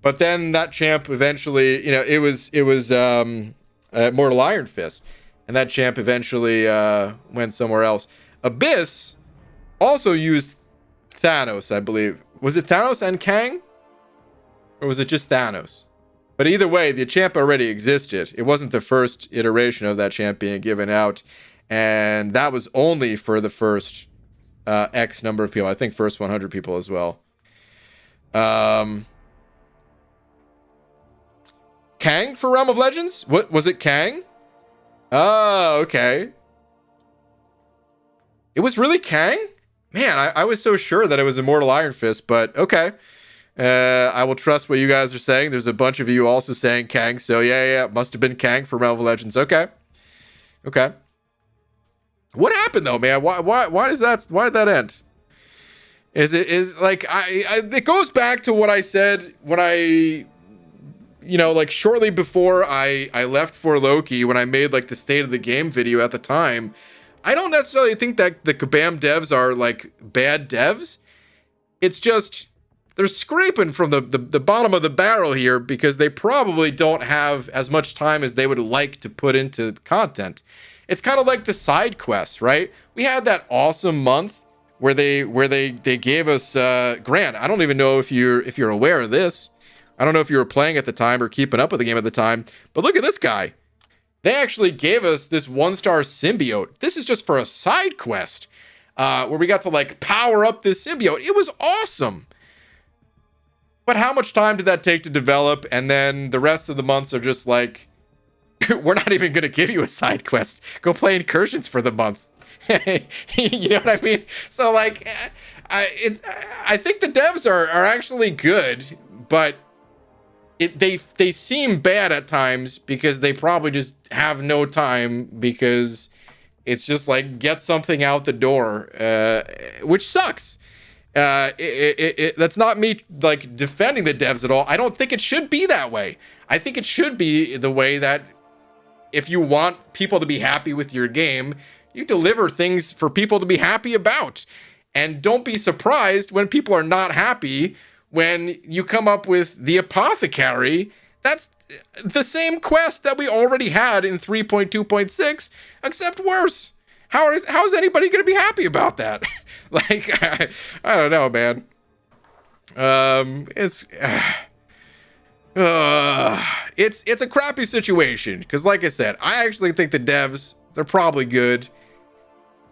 But then that champ eventually, it was Mortal Iron Fist. And that champ eventually went somewhere else. Abyss also used Thanos, I believe. Was it Thanos and Kang? Or was it just Thanos? But either way, the champ already existed. It wasn't the first iteration of that champ being given out. And that was only for the first X number of people. I think first 100 people as well. Kang for Realm of Legends? What was it? Kang? Oh, okay. It was really Kang? Man, I was so sure that it was Immortal Iron Fist, but okay. I will trust what you guys are saying. There's a bunch of you also saying Kang, so yeah, it must have been Kang for Realm of Legends. Okay. What happened though, man? Why did that end? It goes back to what I said when I shortly before I left for Loki, when I made like the state of the game video at the time. I don't necessarily think that the Kabam devs are like bad devs. It's just they're scraping from the bottom of the barrel here because they probably don't have as much time as they would like to put into content. It's kind of like the side quests, right? We had that awesome month where they gave us Grant. I don't even know if you're aware of this. I don't know if you were playing at the time or keeping up with the game at the time, but look at this guy. They actually gave us this 1-star symbiote. This is just for a side quest where we got to like power up this symbiote. It was awesome. But how much time did that take to develop? And then the rest of the months are just like, we're not even going to give you a side quest. Go play Incursions for the month. You know what I mean? So like, I think the devs are actually good, but they seem bad at times because they probably just have no time, because it's just like get something out the door, which sucks. That's not me like defending the devs at all. I don't think it should be that way. I think it should be the way that if you want people to be happy with your game, you deliver things for people to be happy about. And don't be surprised when people are not happy when you come up with the Apothecary. That's the same quest that we already had in 3.2.6, except worse. How is anybody going to be happy about that? Like, I don't know, man. It's a crappy situation because, like I said, I actually think the devs They're probably good.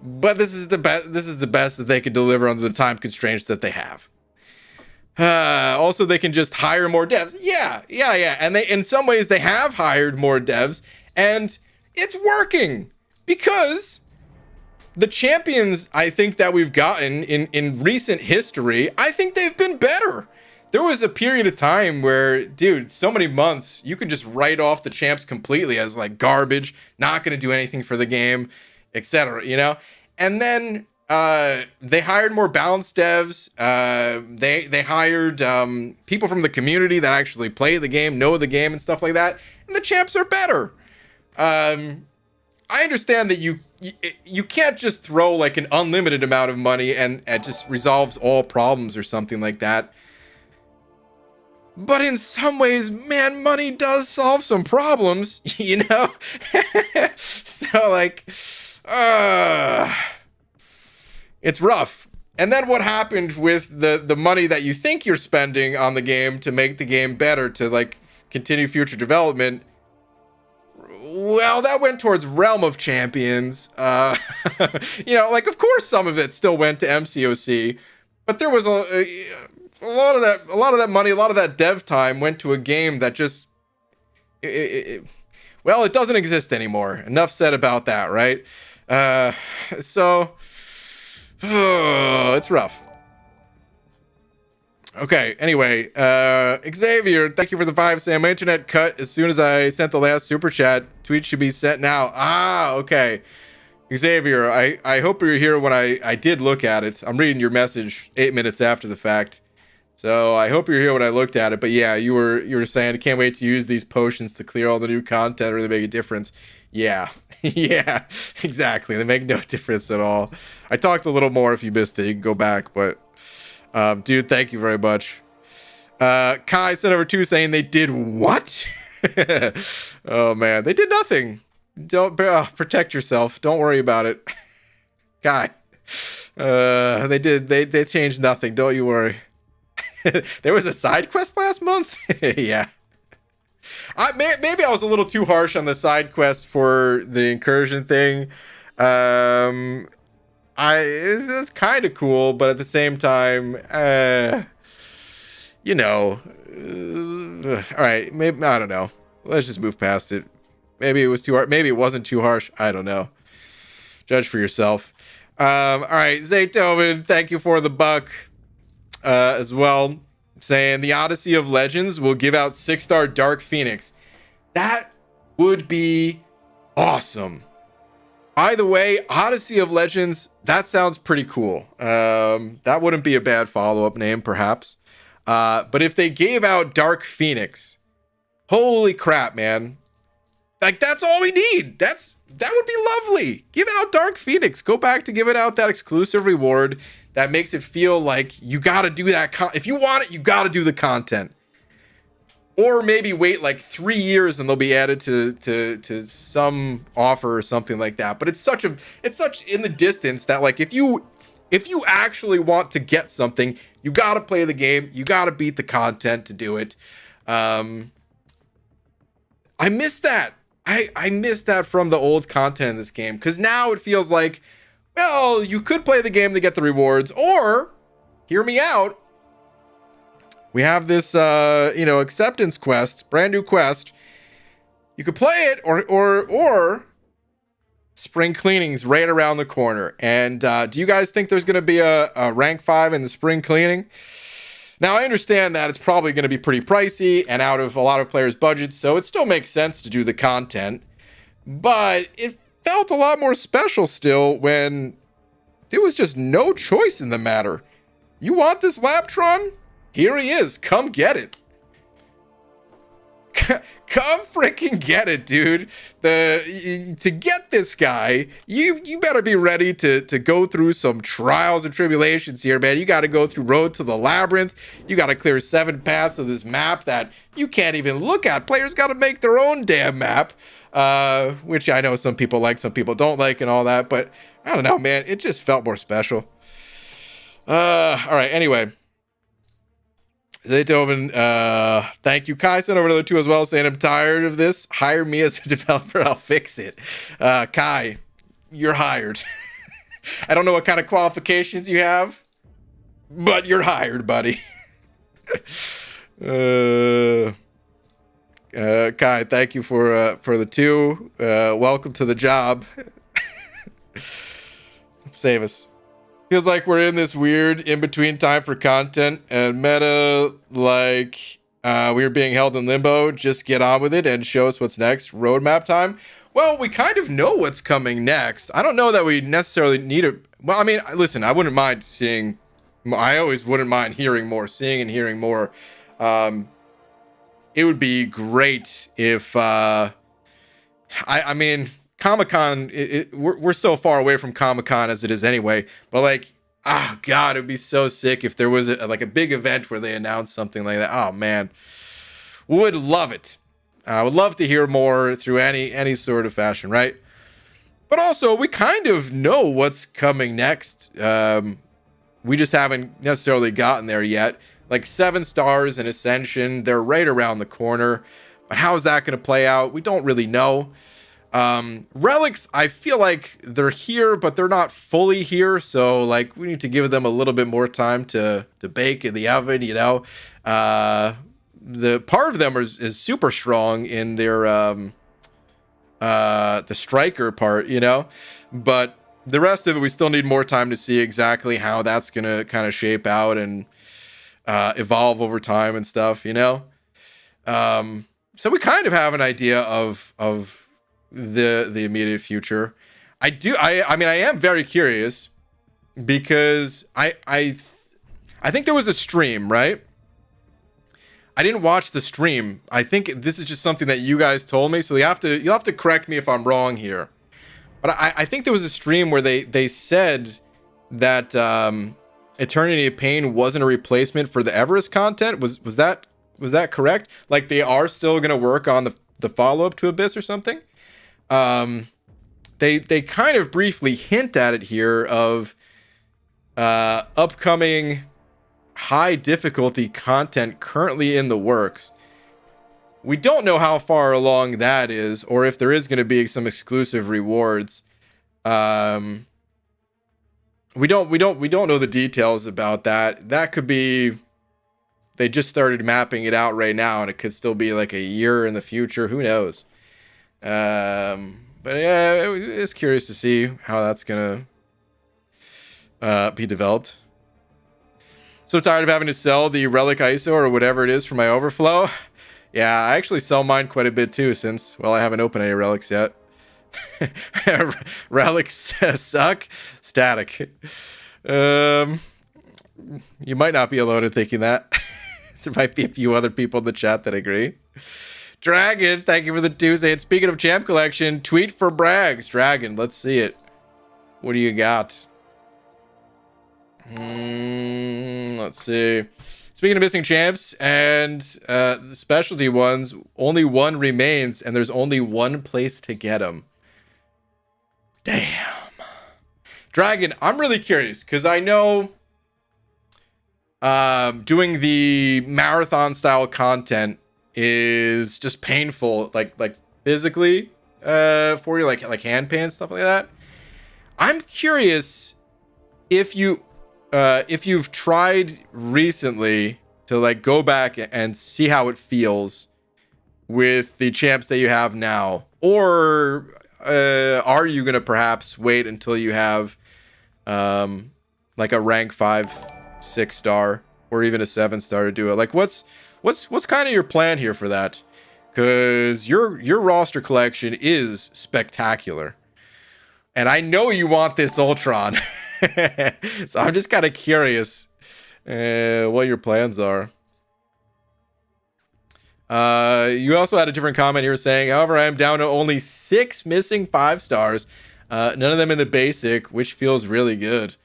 But this is the best that they could deliver under the time constraints that they have. Also, they can just hire more devs. Yeah. And they, in some ways, they have hired more devs, and it's working because the champions, I think, that we've gotten in recent history, I think they've been better. There was a period of time where, dude, so many months, you could just write off the champs completely as like garbage, not going to do anything for the game, etc. You know? And then they hired more balanced devs. They hired people from the community that actually play the game, know the game, and stuff like that. And the champs are better. I understand that you can't just throw like an unlimited amount of money and it just resolves all problems or something like that. But in some ways, man, money does solve some problems, you know? So like, it's rough. And then what happened with the money that you think you're spending on the game to make the game better, to like continue future development? Well, that went towards Realm of Champions. You know, like, of course some of it still went to MCOC, but there was a lot of that money, a lot of that dev time went to a game that just, well, it doesn't exist anymore. Enough said about that, right? So, it's rough. Okay, anyway, Xavier, thank you for the 5 saying my internet cut as soon as I sent the last super chat. Tweet should be sent now. Okay. Xavier, I hope you're here when I did look at it. I'm reading your message 8 minutes after the fact. So I hope you're here when I looked at it. But yeah, you were saying I can't wait to use these potions to clear all the new content, really make a difference. Yeah. Yeah, exactly. They make no difference at all. I talked a little more. If you missed it, you can go back, but dude, thank you very much. Kai sent over 2 saying they did what? Oh man, they did nothing. Don't protect yourself. Don't worry about it. Kai, they changed nothing. Don't you worry. There was a side quest last month. Yeah. Maybe I was a little too harsh on the side quest for the incursion thing. It's kind of cool, but at the same time, you know, all right, maybe, I don't know. Let's just move past it. Maybe it was too hard. Maybe it wasn't too harsh. I don't know. Judge for yourself. All right, Zaytoven, thank you for the buck as well. Saying the Odyssey of Legends will give out 6-star Dark Phoenix. That would be awesome. By the way, Odyssey of Legends, that sounds pretty cool. That wouldn't be a bad follow-up name, perhaps. But if they gave out Dark Phoenix, holy crap, man. Like, that's all we need. That would be lovely. Give out Dark Phoenix. Go back to giving out that exclusive reward that makes it feel like you got to do that. If you want it, you got to do the content. Or maybe wait like 3 years and they'll be added to some offer or something like that. But it's such in the distance that, like, if you actually want to get something, you got to play the game. You got to beat the content to do it. I miss that. I miss that from the old content in this game, because now it feels like, well, you could play the game to get the rewards, or, hear me out, we have this, acceptance quest, brand new quest. You could play it, or spring cleaning's right around the corner. And do you guys think there's going to be a rank 5 in the spring cleaning? Now, I understand that it's probably going to be pretty pricey and out of a lot of players' budgets, so it still makes sense to do the content. But it felt a lot more special still when there was just no choice in the matter. You want this Laptron? Here he is. Come get it. Come freaking get it, dude. To get this guy, you better be ready to go through some trials and tribulations here, man. You got to go through Road to the Labyrinth. You got to clear 7 paths of this map that you can't even look at. Players got to make their own damn map, which I know some people like, some people don't like, and all that. But I don't know, man. It just felt more special. All right. Anyway. Zaytoven, thank you. Kai sent over another 2 as well, saying I'm tired of this. Hire me as a developer, I'll fix it. Kai, you're hired. I don't know what kind of qualifications you have, but you're hired, buddy. Kai, thank you for the 2. Welcome to the job. Save us. Feels like we're in this weird in-between time for content and meta, like we were being held in limbo. Just get on with it and show us what's next. Roadmap time. Well, we kind of know what's coming next. I don't know that we necessarily need it. Well, I mean, listen, I wouldn't mind seeing. I always wouldn't mind hearing more, seeing and hearing more. It would be great if. I mean. Comic-Con, we're so far away from Comic-Con as it is anyway, but like, God, it'd be so sick if there was a big event where they announced something like that. Oh man, would love it. I would love to hear more through any sort of fashion, right? But also, we kind of know what's coming next. We just haven't necessarily gotten there yet. Like 7 stars and Ascension, they're right around the corner, but how is that going to play out? We don't really know. Relics, I feel like they're here, but they're not fully here. So like we need to give them a little bit more time to bake in the oven, you know. The part of them is super strong in their, the striker part, you know, but the rest of it, we still need more time to see exactly how that's going to kind of shape out and, evolve over time and stuff, you know. So we kind of have an idea of the immediate future. I mean I am very curious because I think there was a stream, right? I didn't watch the stream. I think this is just something that you guys told me, so you'll have to correct me if I'm wrong here. But I think there was a stream where they said that Eternity of Pain wasn't a replacement for the Everest content. Was that correct? Like they are still gonna work on the follow-up to Abyss or something? They kind of briefly hint at it here of upcoming high difficulty content currently in the works. We don't know how far along that is, or if there is going to be some exclusive rewards. We don't know the details about that. That could be they just started mapping it out right now, and it could still be like a year in the future. Who knows? But yeah, it's curious to see how that's gonna be developed. So tired of having to sell the Relic ISO or whatever it is for my overflow. Yeah, I actually sell mine quite a bit too, since, well, I haven't opened any relics yet. Relics suck. Static. You might not be alone in thinking that. There might be a few other people in the chat that agree. Dragon, thank you for the Tuesday. And speaking of Champ Collection, tweet for Brags. Dragon, let's see it. What do you got? Let's see. Speaking of missing champs and the specialty ones, only one remains, and there's only one place to get them. Damn. Dragon, I'm really curious, because I know doing the marathon-style content is just painful, like physically, for you, like hand pain and stuff like that. I'm curious if you've tried recently to like go back and see how it feels with the champs that you have now, or are you gonna perhaps wait until you have like a rank 5, 6 star, or even a 7 star to do it? Like what's kind of your plan here for that? Because your roster collection is spectacular, and I know you want this Ultron. So I'm just kind of curious what your plans are. You also had a different comment here saying, however, I am down to only 6 missing 5 stars. None of them in the basic, which feels really good.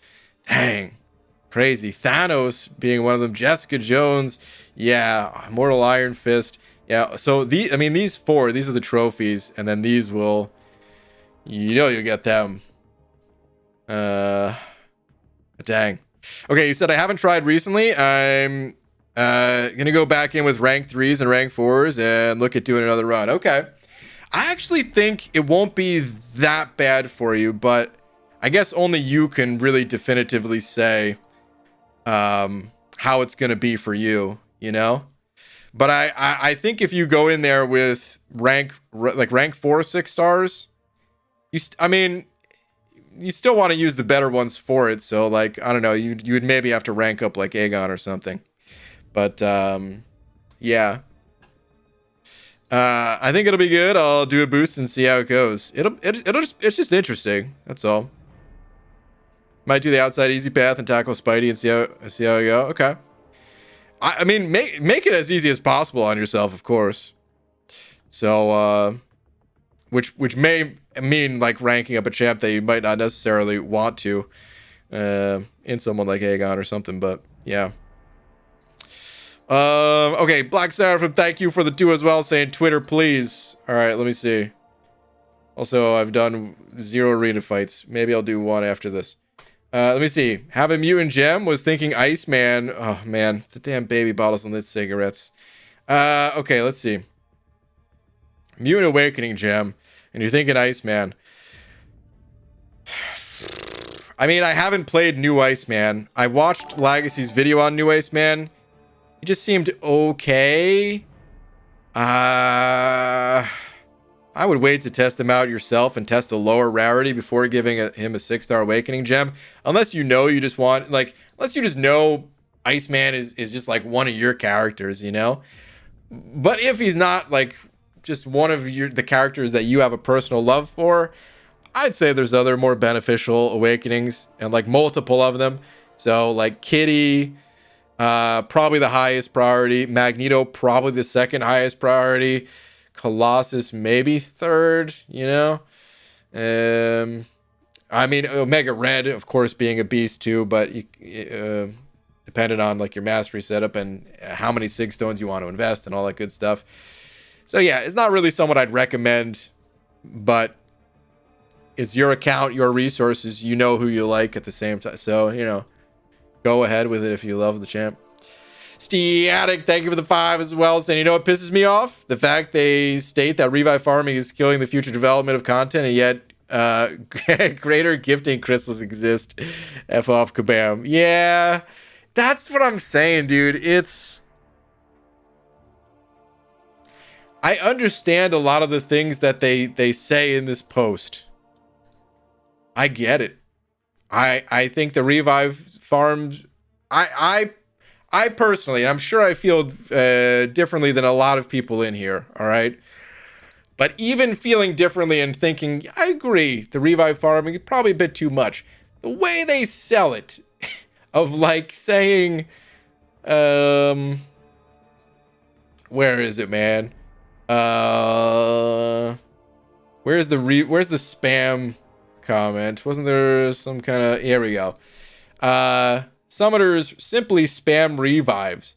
Dang. Crazy. Thanos being one of them. Jessica Jones. Yeah. Mortal Iron Fist. Yeah. So these 4, these are the trophies, and then these will, you'll get them. Dang. Okay, you said I haven't tried recently. I'm Gonna go back in with rank 3s and rank 4s and look at doing another run. Okay. I actually think it won't be that bad for you, but I guess only you can really definitively say how it's gonna be for you, you know? But I think if you go in there with rank 4 6 stars, I mean, you still want to use the better ones for it. So like, I don't know, you would maybe have to rank up like Aegon or something. But yeah. I think it'll be good. I'll do a boost and see how it goes. It's just interesting. That's all. Might do the outside easy path and tackle Spidey and see how I go. Okay. I mean, make it as easy as possible on yourself, of course. So, which may mean like ranking up a champ that you might not necessarily want to, in someone like Aegon or something. But yeah. Okay, Black Seraphim, thank you for the 2 as well, saying Twitter, please. All right, let me see. Also, I've done 0 arena fights. Maybe I'll do 1 after this. Let me see. Have a mutant gem. Was thinking Iceman. Oh man, it's the damn baby bottles and lit cigarettes. Okay, let's see. Mutant Awakening gem, and you're thinking Iceman. I mean, I haven't played New Iceman. I watched Legacy's video on New Iceman. He just seemed okay. I would wait to test him out yourself and test a lower rarity before giving him a 6-star awakening gem. Unless you know you just want, like, unless you just know Iceman is just like one of your characters, you know? But if he's not like just one of the characters that you have a personal love for, I'd say there's other more beneficial awakenings and like multiple of them. So like Kitty, probably the highest priority. Magneto, probably the second highest priority. Colossus, maybe third, you know? I mean, Omega Red, of course, being a beast too, but depending on like your mastery setup and how many Sig Stones you want to invest and all that good stuff. So yeah, it's not really someone I'd recommend, but it's your account, your resources, you know who you like at the same time. So, you know, go ahead with it if you love the champ. Steatic, thank you for the 5 as well. Saying, you know what pisses me off? The fact they state that revive farming is killing the future development of content, and yet greater gifting crystals exist. F off, kabam. Yeah, that's what I'm saying, dude. I understand a lot of the things that they say in this post. I get it. I think the revive farms, I personally, I'm sure I feel differently than a lot of people in here, all right? But even feeling differently and thinking, I agree, the revive farming is probably a bit too much. The way they sell it, of like saying, where is it, man? Where's the spam comment? Wasn't there some kind of, here we go. Summoners simply spam revives.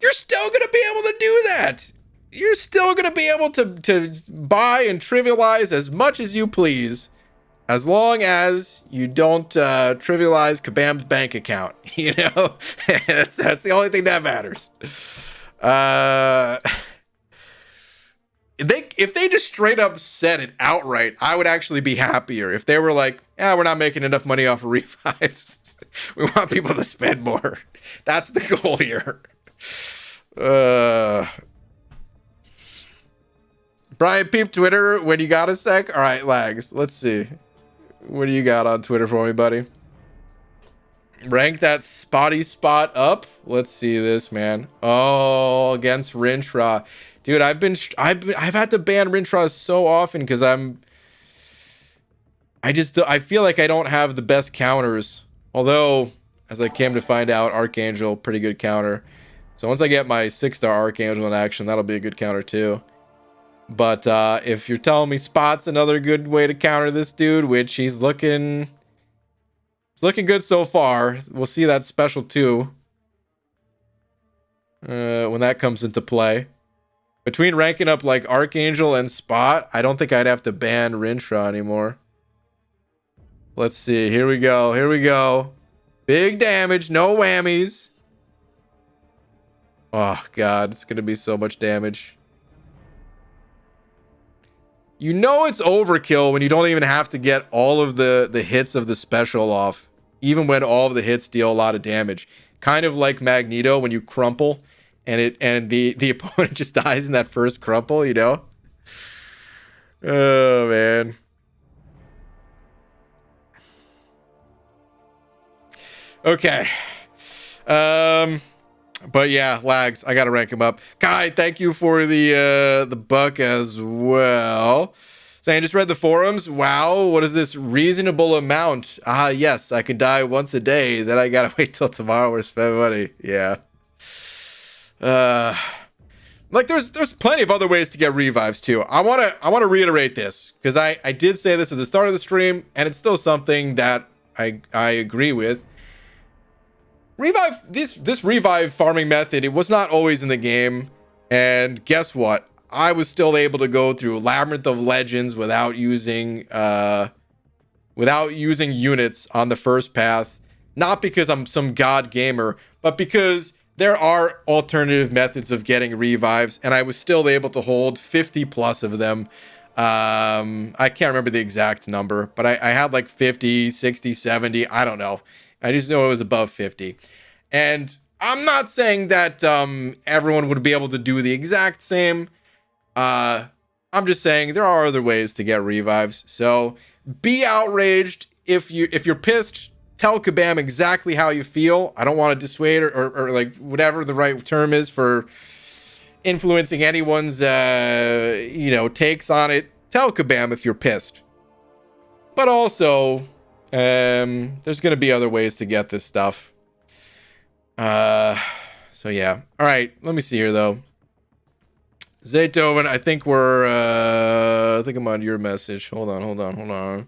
You're still going to be able to do that. You're still going to be able to buy and trivialize as much as you please, as long as you don't trivialize Kabam's bank account. You know, that's the only thing that matters. If they just straight up said it outright, I would actually be happier. If they were like, yeah, we're not making enough money off of revives. We want people to spend more. That's the goal here. Brian Peep Twitter, when you got a sec? All right, Lags, let's see. What do you got on Twitter for me, buddy? Rank that spotty spot up. Let's see this, man. Oh, against Rintra. Dude, I've had to ban Rintra so often because I feel like I don't have the best counters. Although, as I came to find out, Archangel, pretty good counter. So once I get my 6-star Archangel in action, that'll be a good counter too. But if you're telling me Spot's another good way to counter this dude, which he's looking good so far. We'll see that special too when that comes into play. Between ranking up like Archangel and Spot, I don't think I'd have to ban Rintra anymore. Let's see. Here we go. Here we go. Big damage. No whammies. Oh, God. It's going to be so much damage. You know it's overkill when you don't even have to get all of the hits of the special off. Even when all of the hits deal a lot of damage. Kind of like Magneto when you crumple and the opponent just dies in that first crumple, you know? Oh, man. Okay. But yeah, lags. I gotta rank him up. Kai, thank you for the buck as well. Saying, just read the forums. Wow, what is this reasonable amount? Ah, yes, I can die once a day. Then I gotta wait till tomorrow or spend money. Yeah. Like there's plenty of other ways to get revives too. I wanna reiterate this because I did say this at the start of the stream, and it's still something that I agree with. Revive, this revive farming method, it was not always in the game, and guess what? I was still able to go through Labyrinth of Legends without using units on the first path, not because I'm some god gamer, but because there are alternative methods of getting revives, and I was still able to hold 50 plus of them. I can't remember the exact number, but I had like 50, 60, 70, I don't know. I just know it was above 50. And I'm not saying that everyone would be able to do the exact same. I'm just saying there are other ways to get revives. So be outraged. If you're pissed, tell Kabam exactly how you feel. I don't want to dissuade or like whatever the right term is for influencing anyone's takes on it. Tell Kabam if you're pissed. But also, there's gonna be other ways to get this stuff. So yeah. All right, let me see here though. Zaytoven, I think I think I'm on your message. Hold on.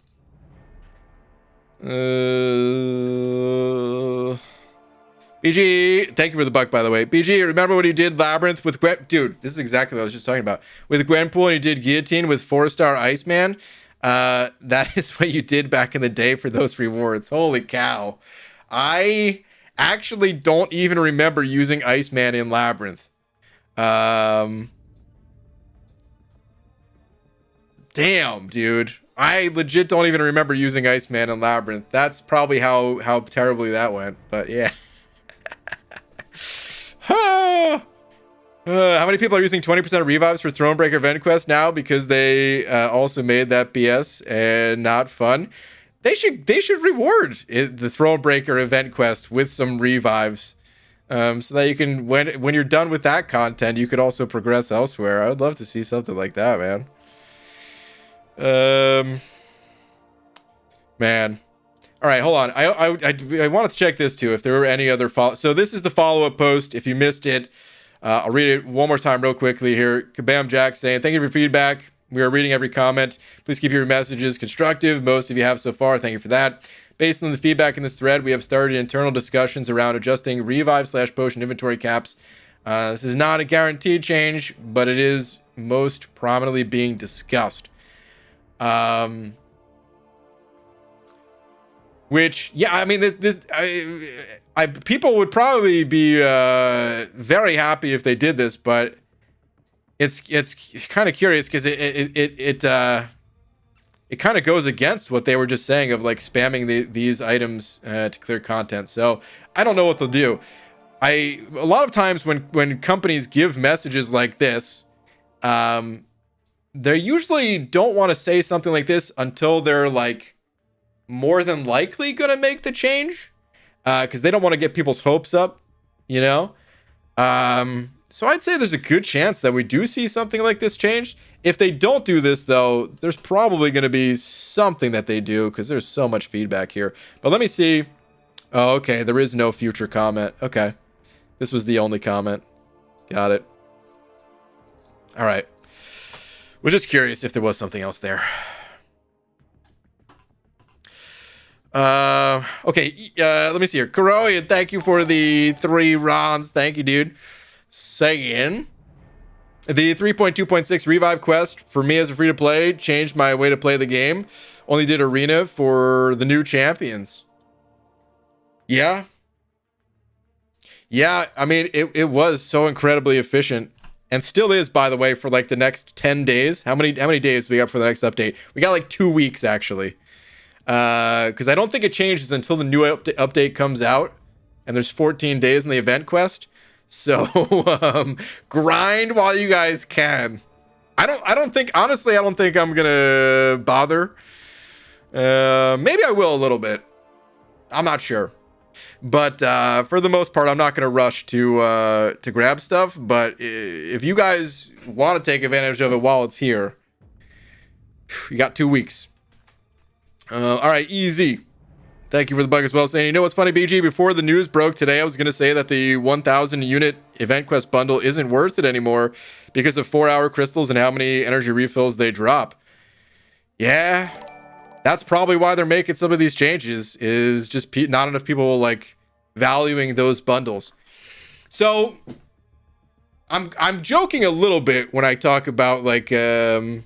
BG, thank you for the buck, by the way. BG, remember when you did Labyrinth with Gwen? Dude, this is exactly what I was just talking about. With Gwenpool and you did Guillotine with 4-star Iceman. That is what you did back in the day for those rewards. Holy cow. I actually don't even remember using Iceman in Labyrinth. Damn, dude. I legit don't even remember using Iceman in Labyrinth. That's probably how terribly that went. But yeah. How many people are using 20% revives for Thronebreaker Event Quest now because they also made that BS and not fun? They should reward the Thronebreaker Event Quest with some revives, so that you can when you're done with that content, you could also progress elsewhere. I would love to see something like that, man. Man. All right, hold on. I wanted to check this too. If there were any other so this is the follow-up post. If you missed it, I'll read it one more time real quickly here. Kabam Jack saying, thank you for your feedback. We are reading every comment. Please keep your messages constructive. Most of you have so far. Thank you for that. Based on the feedback in this thread, we have started internal discussions around adjusting revive/potion inventory caps. This is not a guaranteed change, but it is most prominently being discussed. Which, yeah, I mean, people would probably be very happy if they did this, but it's kind of curious because it kind of goes against what they were just saying of like spamming these items to clear content. So I don't know what they'll do. A lot of times when companies give messages like this, they usually don't want to say something like this until they're like more than likely gonna make the change, because they don't want to get people's hopes up, you know. So I'd say there's a good chance that we do see something like this changed. If they don't do this though, there's probably going to be something that they do because there's so much feedback here. But let me see. Oh, okay, there is no future comment. Okay, this was the only comment. Got it. All right, was just curious if there was something else there. Okay, let me see here. Kuroyan, thank you for the 3 rounds. Thank you, dude. Saying the 3.2.6 revive quest for me as a free-to-play changed my way to play the game. Only did arena for the new champions. Yeah. Yeah, I mean, it was so incredibly efficient, and still is, by the way, for like the next 10 days. How many days we got for the next update? We got like 2 weeks actually, because I don't think it changes until the new update comes out, and there's 14 days in the event quest. So grind while you guys can. I don't think, honestly, I don't think I'm gonna bother. Maybe I will a little bit. I'm not sure. But for the most part, I'm not going to rush to grab stuff. But if you guys want to take advantage of it while it's here, you got 2 weeks. All right, easy. Thank you for the bug as well, saying, you know what's funny, BG? Before the news broke today, I was going to say that the 1,000 unit event quest bundle isn't worth it anymore because of 4-hour crystals and how many energy refills they drop. Yeah. That's probably why they're making some of these changes, is just not enough people like valuing those bundles. So I'm joking a little bit when I talk about like you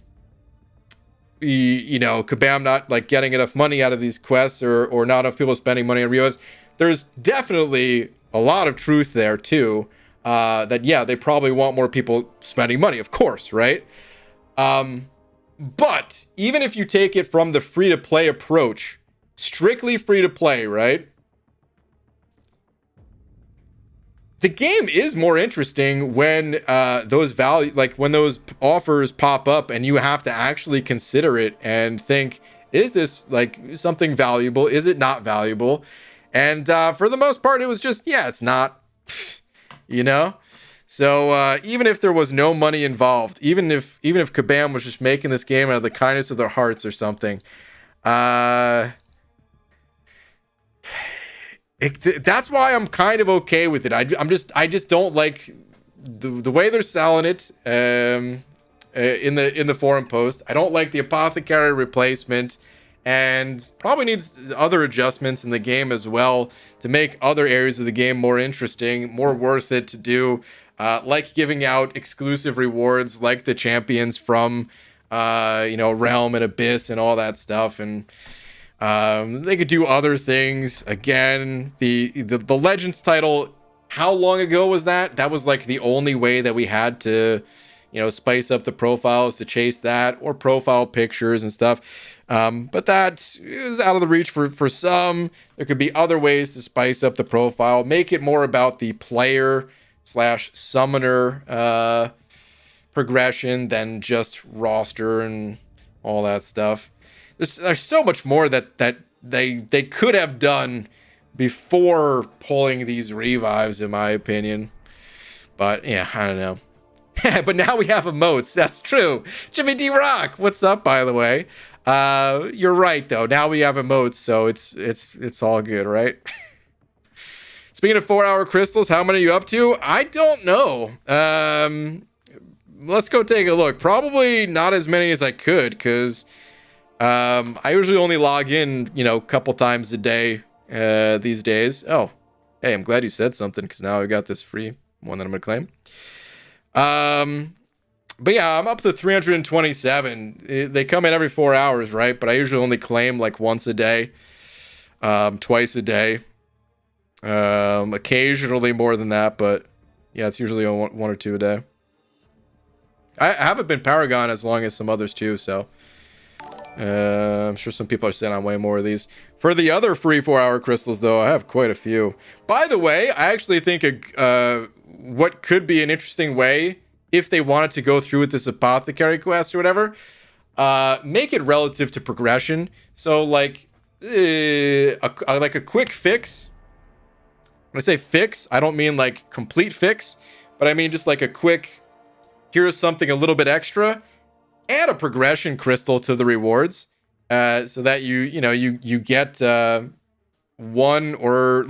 know, Kabam not like getting enough money out of these quests, or not enough people spending money on revives. There's definitely a lot of truth there too. That yeah, they probably want more people spending money, of course, right? But even if you take it from the free-to-play approach, strictly free-to-play, right? The game is more interesting when when those offers pop up and you have to actually consider it and think, is this like something valuable? Is it not valuable? And for the most part, it was just, yeah, it's not, you know? So even if there was no money involved, even if Kabam was just making this game out of the kindness of their hearts or something, that's why I'm kind of okay with it. I just don't like the way they're selling it in the forum post. I don't like the apothecary replacement, and probably needs other adjustments in the game as well to make other areas of the game more interesting, more worth it to do. Like giving out exclusive rewards like the champions from, Realm and Abyss and all that stuff. And they could do other things. Again, the Legends title, how long ago was that? That was like the only way that we had to, spice up the profiles, to chase that, or profile pictures and stuff. But that is out of the reach for some. There could be other ways to spice up the profile, make it more about the player / summoner progression than just roster and all that stuff. There's so much more that they could have done before pulling these revives, in my opinion. But yeah, I don't know. But now we have emotes. That's true. Jimmy D Rock, what's up, by the way? You're right though. Now we have emotes, so it's all good, right? Speaking of 4-hour crystals, how many are you up to? I don't know. Let's go take a look. Probably not as many as I could, because I usually only log in, a couple times a day these days. Oh, hey, I'm glad you said something, because now I got this free one that I'm going to claim. But yeah, I'm up to 327. They come in every 4 hours, right? But I usually only claim like once a day, twice a day. Occasionally more than that, but yeah, it's usually one or two a day. I haven't been Paragon as long as some others too, so I'm sure some people are sitting on way more of these. For the other free 4-hour crystals, though, I have quite a few. By the way, I actually think what could be an interesting way, if they wanted to go through with this apothecary quest or whatever, make it relative to progression. So like a quick fix. When I say fix, I don't mean like complete fix, but I mean just like a quick, here's something a little bit extra, add a progression crystal to the rewards, so that you get one for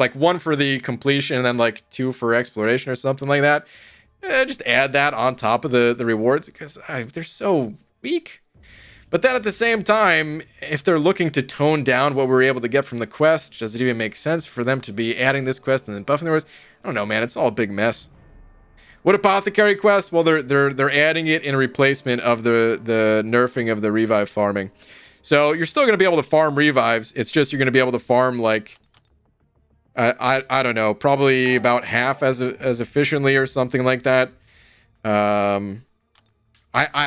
the completion and then like 2 for exploration or something like that. Just add that on top of the rewards, because they're so weak. But then at the same time, if they're looking to tone down what we were able to get from the quest, does it even make sense for them to be adding this quest and then buffing the rest? I don't know, man. It's all a big mess. What apothecary quest? Well, they're adding it in replacement of the nerfing of the revive farming. So you're still going to be able to farm revives. It's just you're going to be able to farm like I don't know, probably about half as efficiently or something like that. I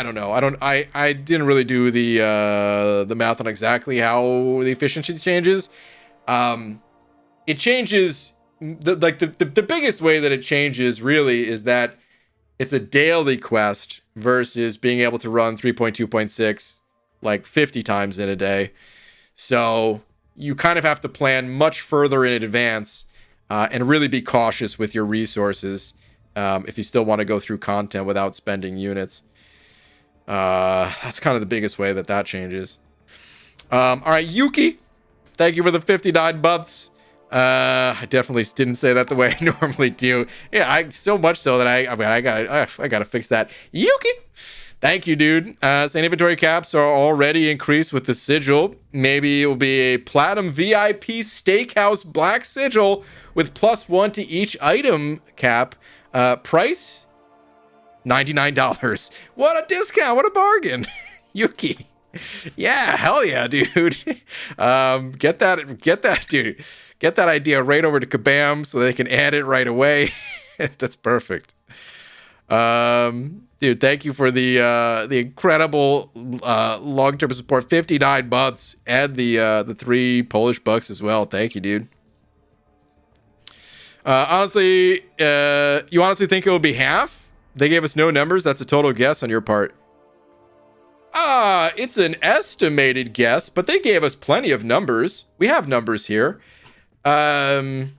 don't know. I didn't really do the math on exactly how the efficiency changes. It changes the biggest way that it changes really is that it's a daily quest versus being able to run 3.2.6 like 50 times in a day. So you kind of have to plan much further in advance and really be cautious with your resources if you still want to go through content without spending units. That's kind of the biggest way that changes. All right, Yuki, thank you for the 59 months. I definitely didn't say that the way I normally do. Yeah, so much so that I gotta fix that. Yuki, thank you, dude. Saying inventory caps are already increased with the sigil. Maybe it will be a platinum VIP steakhouse black sigil with +1 to each item cap. Price $99. What a discount! What a bargain, Yuki. Yeah, hell yeah, dude. Get that, dude. Get that idea right over to Kabam so they can add it right away. That's perfect. Dude, thank you for the incredible long-term support. 59 months and the 3 Polish bucks as well. Thank you, dude. Honestly, you honestly think it will be half? They gave us no numbers. That's a total guess on your part. It's an estimated guess, but they gave us plenty of numbers. We have numbers here. Like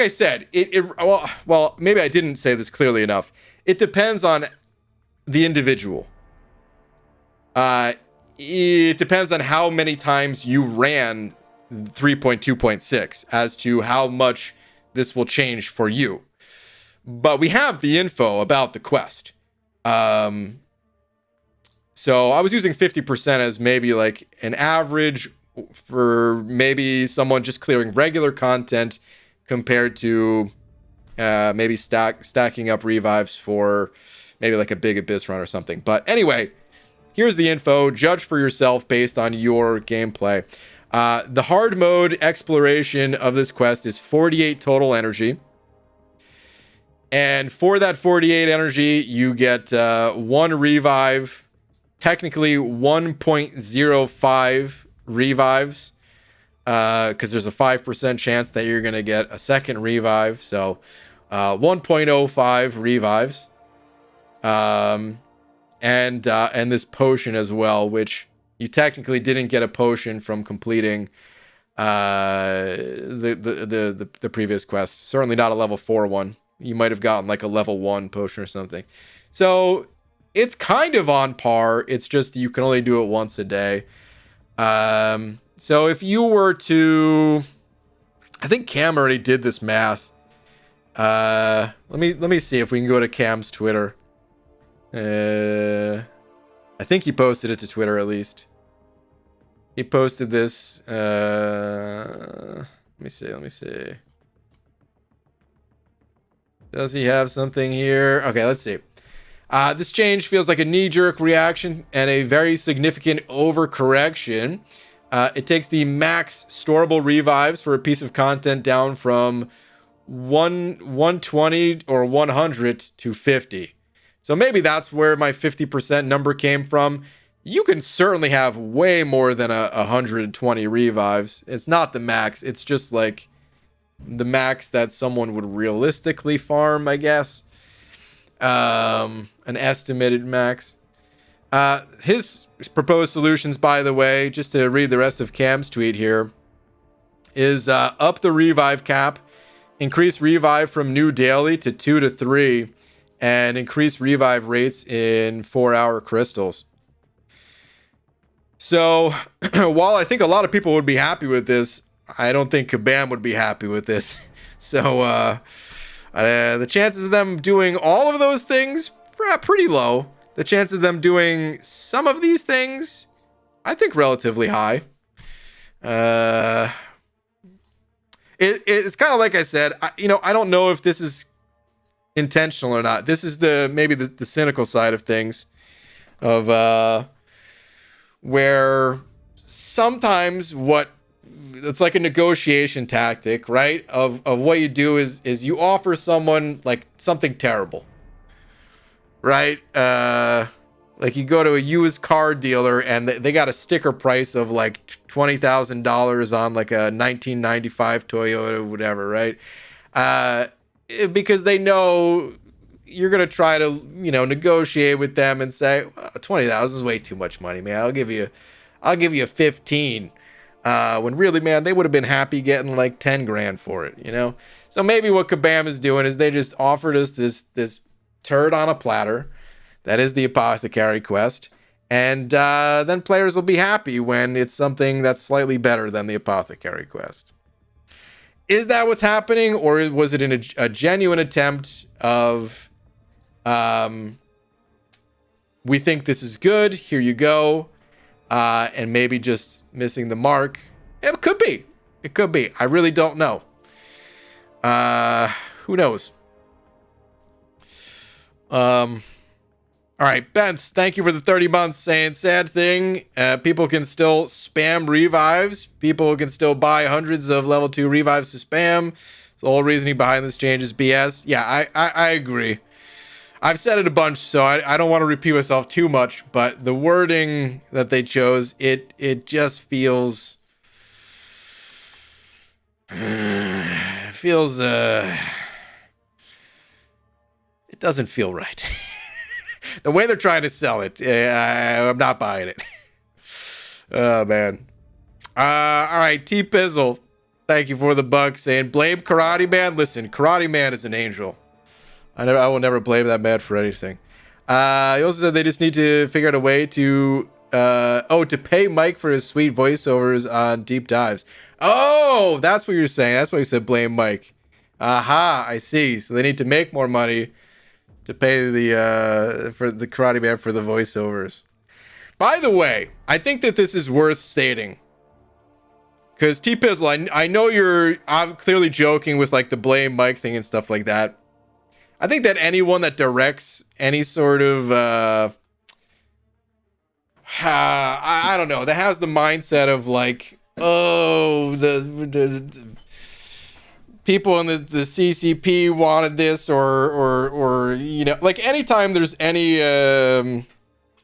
I said, well, maybe I didn't say this clearly enough. It depends on the individual. It depends on how many times you ran 3.2.6 as to how much this will change for you. But we have the info about the quest. So I was using 50% as maybe like an average for maybe someone just clearing regular content compared to maybe stacking up revives for maybe like a big abyss run or something. But anyway, here's the info. Judge for yourself based on your gameplay. The hard mode exploration of this quest is 48 total energy. And for that 48 energy, you get 1 revive, technically 1.05 revives, because there's a 5% chance that you're going to get a second revive. So 1.05 revives. And this potion as well, which you technically didn't get a potion from completing the previous quest. Certainly not a level 4 one. You might have gotten like a level 1 potion or something. So it's kind of on par. It's just you can only do it once a day. So if you were to, I think Cam already did this math. Let me see if we can go to Cam's Twitter. I think he posted it to Twitter at least. He posted this. Let me see. Does he have something here? Okay, let's see. This change feels like a knee-jerk reaction and a very significant overcorrection. It takes the max storable revives for a piece of content down from 120 or 100 to 50. So maybe that's where my 50% number came from. You can certainly have way more than 120 revives. It's not the max. It's just like the max that someone would realistically farm, I guess. An estimated max. His proposed solutions, by the way, just to read the rest of Cam's tweet here, is up the revive cap, increase revive from new daily to 2 to 3, and increase revive rates in 4-hour crystals. So, while I think a lot of people would be happy with this, I don't think Kabam would be happy with this. So, the chances of them doing all of those things, pretty low. The chances of them doing some of these things, I think relatively high. It's kind of like I said, I don't know if this is intentional or not. This is maybe the cynical side of things, of where sometimes what it's like a negotiation tactic, right? Of what you do is you offer someone like something terrible, right? Like you go to a used car dealer and they got a sticker price of like $20,000 on like a 1995 Toyota, whatever, right? Because they know you're gonna try to, you know, negotiate with them and say, well, 20,000 is way too much money, man. I'll give you 15. When really, man, they would have been happy getting like 10 grand for it, you know? So maybe what Kabam is doing is they just offered us this turd on a platter. That is the Apothecary quest. And then players will be happy when it's something that's slightly better than the Apothecary quest. Is that what's happening? Or was it in a genuine attempt of, we think this is good, here you go, and maybe just missing the mark? It could be. It could be. I really don't know. Who knows? All right, Bence, thank you for the 30 months saying sad thing. People can still spam revives. People can still buy hundreds of level 2 revives to spam. The whole reasoning behind this change is BS. Yeah, I agree. I've said it a bunch, so I don't want to repeat myself too much, but the wording that they chose, it just feels... it doesn't feel right. The way they're trying to sell it, I'm not buying it. Oh, man. All right, T-Pizzle, thank you for the buck, saying, blame Karate Man. Listen, Karate Man is an angel. I will never blame that man for anything. He also said they just need to figure out a way to, to pay Mike for his sweet voiceovers on deep dives. Oh, that's what you're saying. That's why you said blame Mike. Aha, I see. So they need to make more money to pay for the Karate Man for the voiceovers. By the way, I think that this is worth stating. Because T-Pizzle, I know I'm clearly joking with like the blame Mike thing and stuff like that. I think that anyone that directs any sort of, I don't know, that has the mindset of like, oh, the people in the CCP wanted this, or you know, like anytime there's any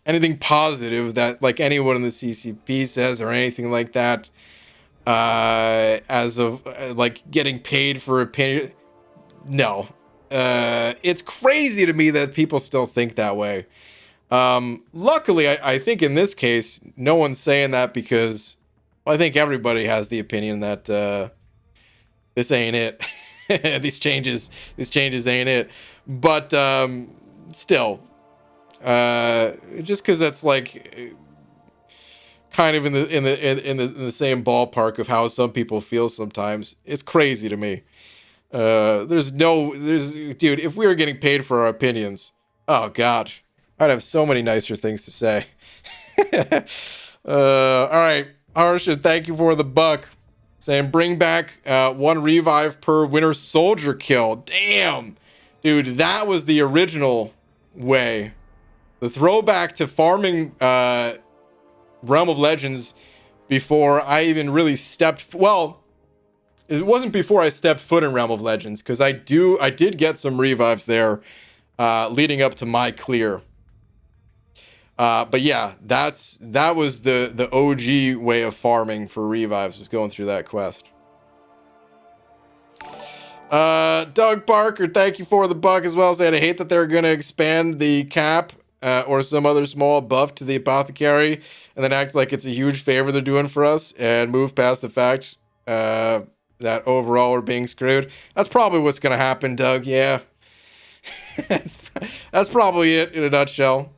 anything positive that like anyone in the CCP says or anything like that, as of like getting paid for opinion, no, it's crazy to me that people still think that way. Luckily, I think in this case, no one's saying that because, well, I think everybody has the opinion that this ain't it. these changes ain't it. But still, just because that's like kind of in the same ballpark of how some people feel sometimes, it's crazy to me. Dude, if we were getting paid for our opinions, oh gosh, I'd have so many nicer things to say. All right, Harsha, thank you for the buck. Saying bring back 1 revive per Winter Soldier kill. Damn, dude, that was the original way. The throwback to farming Realm of Legends before I even really stepped. Well, it wasn't before I stepped foot in Realm of Legends, because I did get some revives there leading up to my clear. But yeah, that was the OG way of farming for revives, was going through that quest. Doug Barker, thank you for the buck as well, saying I hate that they're gonna expand the cap or some other small buff to the Apothecary and then act like it's a huge favor they're doing for us and move past the fact that overall we're being screwed. That's probably what's gonna happen, Doug. Yeah. That's probably it in a nutshell.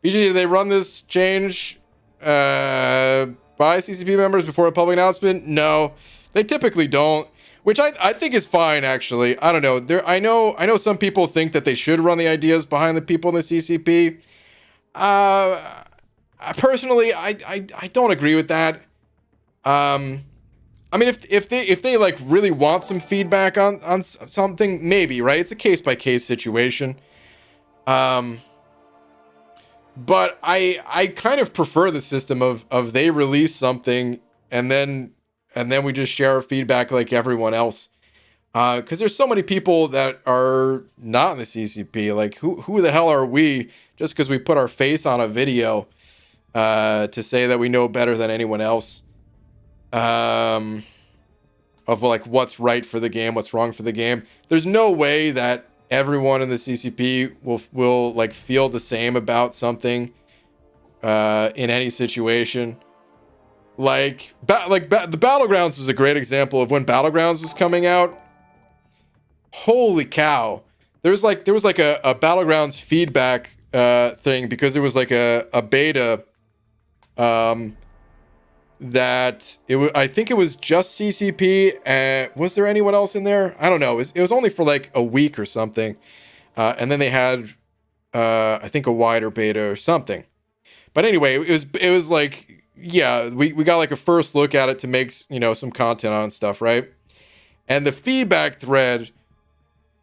BG, did they run this change by CCP members before a public announcement? No, they typically don't, which I think is fine, actually. I don't know. I know some people think that they should run the ideas behind the people in the CCP. Personally, I don't agree with that. I mean, if they like really want some feedback on something, maybe, right? It's a case-by-case situation. But I kind of prefer the system of they release something and then we just share our feedback like everyone else. Because there's so many people that are not in the CCP. Like, who the hell are we just because we put our face on a video to say that we know better than anyone else? Of like what's right for the game, what's wrong for the game. There's no way that everyone in the CCP will like feel the same about something in any situation. Like the Battlegrounds was a great example of when Battlegrounds was coming out. Holy cow. There was like a Battlegrounds feedback thing because there was like a beta that I think it was just CCP, and was there anyone else in there? I don't know. It was only for like a week or something. And then they had I think a wider beta or something. But anyway, it was like, yeah, we got like a first look at it to make, you know, some content on stuff, right? And the feedback thread,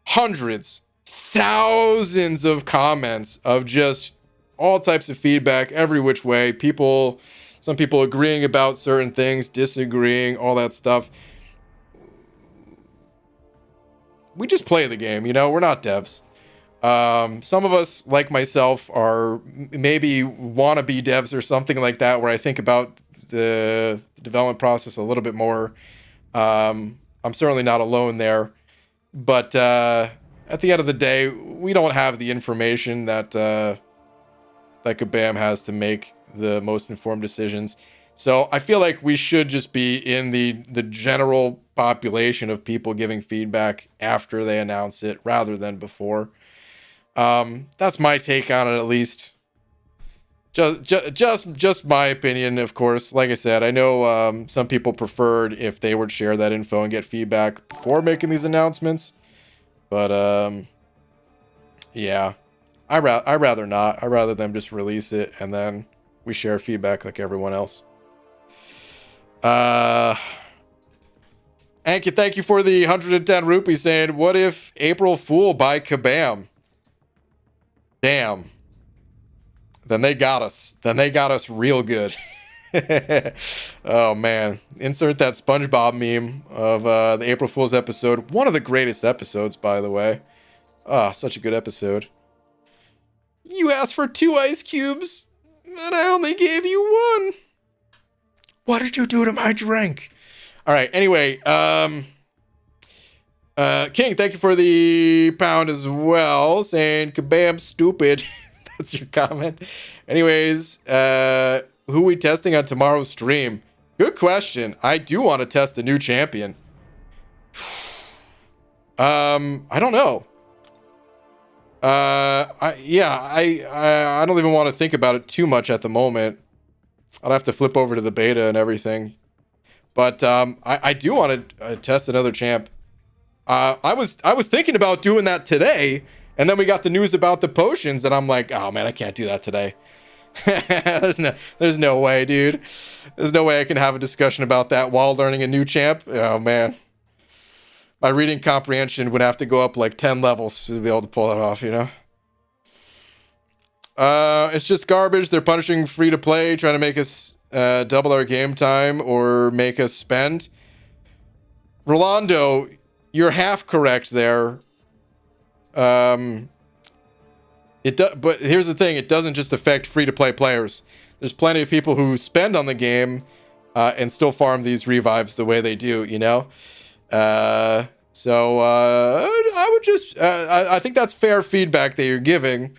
hundreds, thousands of comments of just all types of feedback, every which way. Some people agreeing about certain things, disagreeing, all that stuff. We just play the game, you know? We're not devs. Some of us, like myself, are maybe wannabe devs or something like that, where I think about the development process a little bit more. I'm certainly not alone there. But at the end of the day, we don't have the information that Kabam has to make the most informed decisions. So I feel like we should just be in the general population of people giving feedback after they announce it rather than before. That's my take on it, at least. Just my opinion, of course. Like I said, I know some people preferred if they would share that info and get feedback before making these announcements. But yeah, I'd rather not. I'd rather them just release it and then we share feedback like everyone else. Anki, thank you for the 110 rupees saying, what if April Fool by Kabam? Damn. Then they got us. Then they got us real good. Oh, man. Insert that SpongeBob meme of the April Fool's episode. One of the greatest episodes, by the way. Ah, such a good episode. You asked for 2 ice cubes, and I only gave you 1. What did you do to my drink? All right, anyway. King, thank you for the pound as well. Saying, kabam, stupid. That's your comment. Anyways, who we testing on tomorrow's stream? Good question. I do want to test a new champion. I don't know. I don't even want to think about it too much at the moment. I'd have to flip over to the beta and everything. But I do want to test another champ. I was thinking about doing that today, and then we got the news about the potions, and I'm like, oh man, I can't do that today. There's no way, dude. There's no way I can have a discussion about that while learning a new champ. Oh man, my reading comprehension would have to go up like 10 levels to be able to pull it off, you know. It's just garbage. They're punishing free to play, trying to make us double our game time or make us spend. Rolando, you're half correct there. But here's the thing: it doesn't just affect free-to-play players. There's plenty of people who spend on the game and still farm these revives the way they do, you know. So I would just, I think that's fair feedback that you're giving,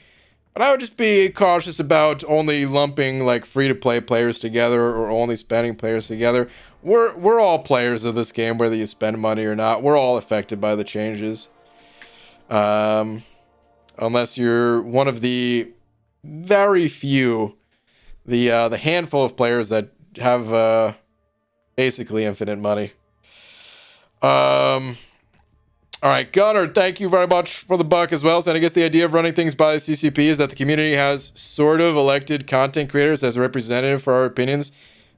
but I would just be cautious about only lumping like free-to-play players together or only spending players together. We're all players of this game, whether you spend money or not. We're all affected by the changes. Unless you're one of the very few, the handful of players that have basically infinite money. All right, Gunnar, thank you very much for the buck as well. So I guess the idea of running things by the CCP is that the community has sort of elected content creators as a representative for our opinions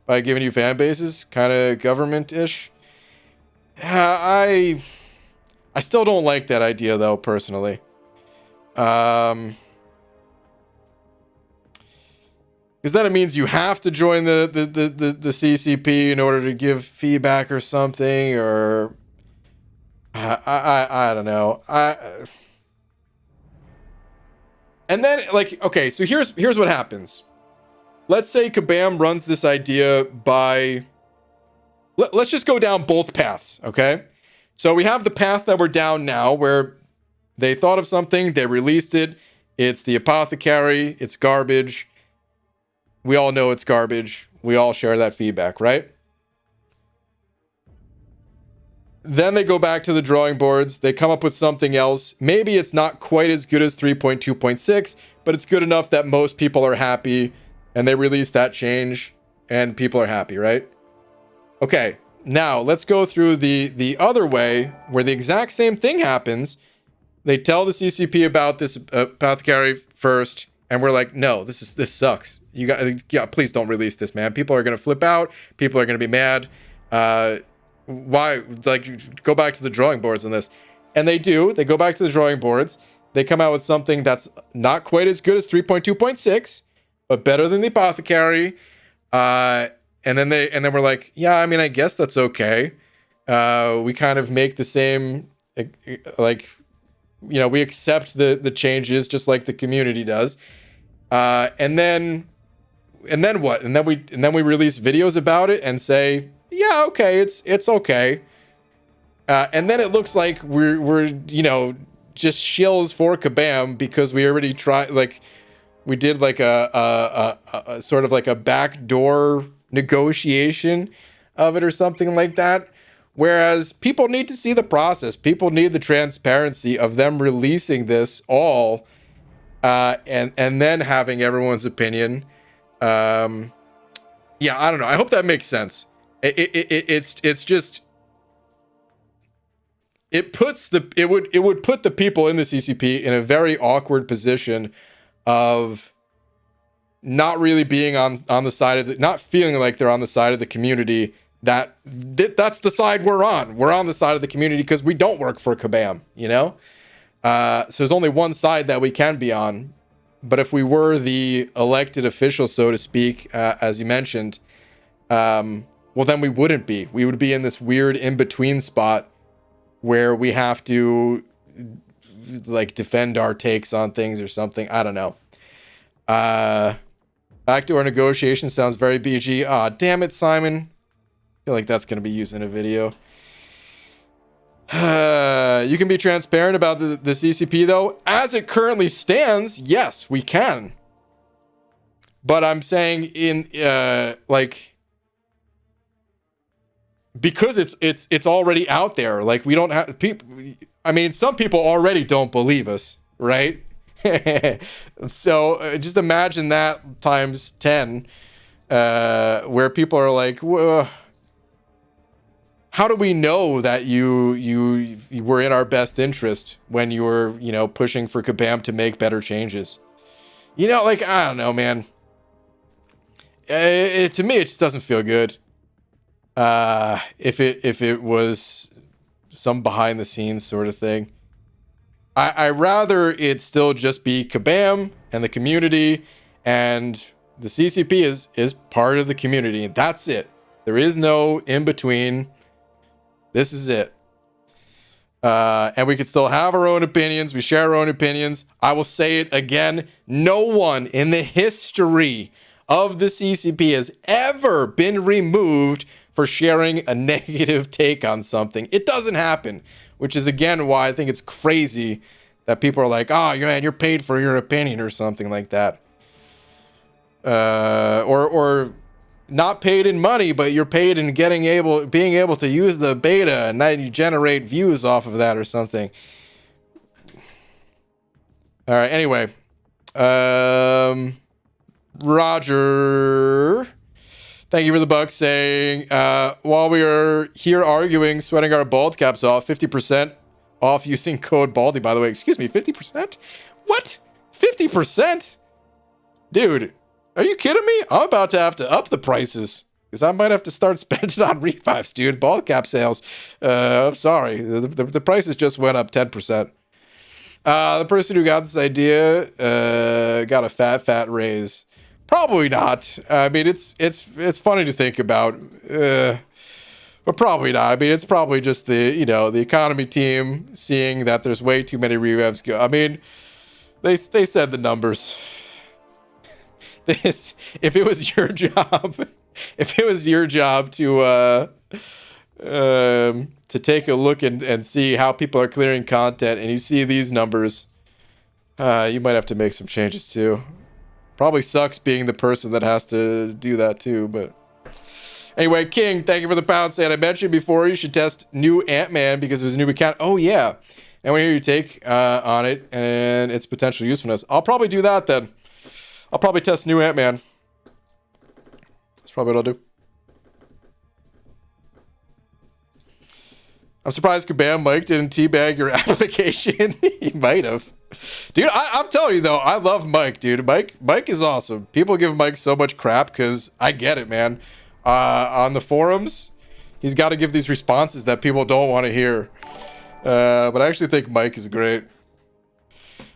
by giving you fan bases, kind of government-ish. I still don't like that idea though, personally. Because then it means you have to join the CCP in order to give feedback or something, or I don't know. And then, like, okay, so here's what happens. Let's say Kabam runs this idea by... Let's just go down both paths, okay? So we have the path that we're down now, where they thought of something, they released it, it's the apothecary, it's garbage. We all know it's garbage. We all share that feedback, right? Then they go back to the drawing boards. They come up with something else. Maybe it's not quite as good as 3.2.6, but it's good enough that most people are happy, and they release that change, and people are happy, right? Okay, now let's go through the other way, where the exact same thing happens. They tell the CCP about this apothecary first, and we're like, no, this sucks. Yeah, please don't release this, man. People are gonna flip out. People are gonna be mad. Why? Like, go back to the drawing boards on this. And they do. They go back to the drawing boards. They come out with something that's not quite as good as 3.2.6, but better than the apothecary. And then we're like, yeah, I mean, I guess that's okay. We kind of make the same, like, you know, we accept the changes just like the community does. And then what? And then we release videos about it and say, yeah, okay, it's okay. And then it looks like we're you know, just shills for Kabam because we already tried, like, we did like a sort of like a backdoor negotiation of it or something like that. Whereas people need to see the process. People need the transparency of them releasing this all, and then having everyone's opinion. Yeah, I don't know. I hope that makes sense. It's just, it would put the people in the CCP in a very awkward position of not really being on the side of the, not feeling like they're on the side of the community. That's the side we're on. We're on the side of the community because we don't work for Kabam, you know? So there's only one side that we can be on. But if we were the elected official, so to speak, as you mentioned, well, then we wouldn't be. We would be in this weird in-between spot where we have to, like, defend our takes on things or something. I don't know. Backdoor negotiation sounds very BG. Aw, damn it, Simon. I feel like that's going to be used in a video. You can be transparent about the CCP, though. As it currently stands, yes, we can. But I'm saying in, like... because it's already out there. Like, we don't have people. I mean, some people already don't believe us, right? So just imagine that times 10, where people are like, how do we know that you were in our best interest when you were, you know, pushing for Kabam to make better changes? You know, like, I don't know, man. To me, it just doesn't feel good. If it was some behind the scenes sort of thing. I rather it still just be Kabam and the community, and the CCP is part of the community, and that's it. There is no in between. This is it. And we can still have our own opinions. We share our own opinions. I will say it again. No one in the history of the CCP has ever been removed for sharing a negative take on something. It doesn't happen, which is again why I think it's crazy that people are like, "Oh, man, you're paid for your opinion" or something like that. Or not paid in money, but you're paid in being able to use the beta, and then you generate views off of that or something. All right. Anyway, Roger, thank you for the buck, saying, while we are here arguing, sweating our bald caps off, 50% off using code Baldy, by the way. Excuse me, 50%? What? 50%? Dude, are you kidding me? I'm about to have to up the prices, because I might have to start spending on revives, dude. Bald cap sales. I'm sorry. The prices just went up 10%. The person who got this idea got a fat raise. Probably not. I mean, it's funny to think about, but probably not. I mean, it's probably just the economy team seeing that there's way too many revs go. I mean, they said the numbers. If it was your job, to take a look and see how people are clearing content, and you see these numbers, you might have to make some changes too. Probably sucks being the person that has to do that too, but anyway, King, thank you for the pound sand. I mentioned before you should test new Ant-Man because of his new account. Oh yeah, I want to hear your take on it and its potential usefulness. I'll probably do that then. I'll probably test new Ant-Man. That's probably what I'll do. I'm surprised Kabam Mike didn't teabag your application. He might have. Dude, I'm telling you though, I love Mike, dude. Mike is awesome. People give Mike so much crap because I get it, man. On the forums, he's got to give these responses that people don't want to hear. But I actually think Mike is great.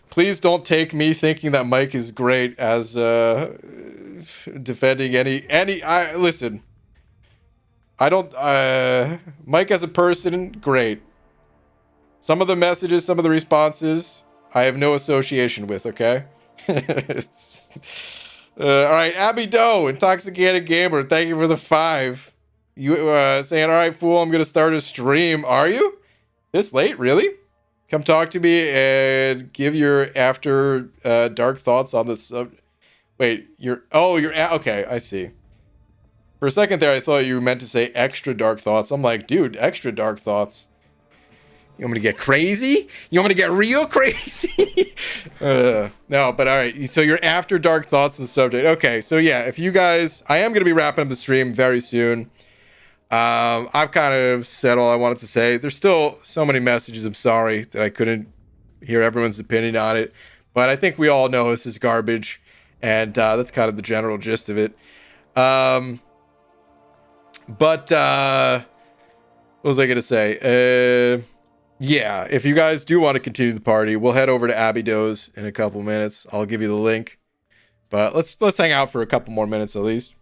Please don't take me thinking that Mike is great as defending any. Listen. I don't. Mike as a person, great. Some of the messages, some of the responses, I have no association with. Okay. All right, Abby Doe, Intoxicated Gamer. Thank you for the 5. You saying, all right, fool, I'm gonna start a stream. Are you this late? Really? Come talk to me and give your after dark thoughts on this. Wait, okay. I see. For a second there, I thought you meant to say extra dark thoughts. I'm like, dude, extra dark thoughts. You want me to get crazy? You want me to get real crazy? No, but all right. So you're after dark thoughts on the subject. Okay, so yeah, if you guys, I am going to be wrapping up the stream very soon. I've kind of said all I wanted to say. There's still so many messages. I'm sorry that I couldn't hear everyone's opinion on it. But I think we all know this is garbage. And that's kind of the general gist of it. But what was I gonna say? Yeah, if you guys do want to continue the party, we'll head over to Abby Doe's in a couple minutes. I'll give you the link. But let's hang out for a couple more minutes at least.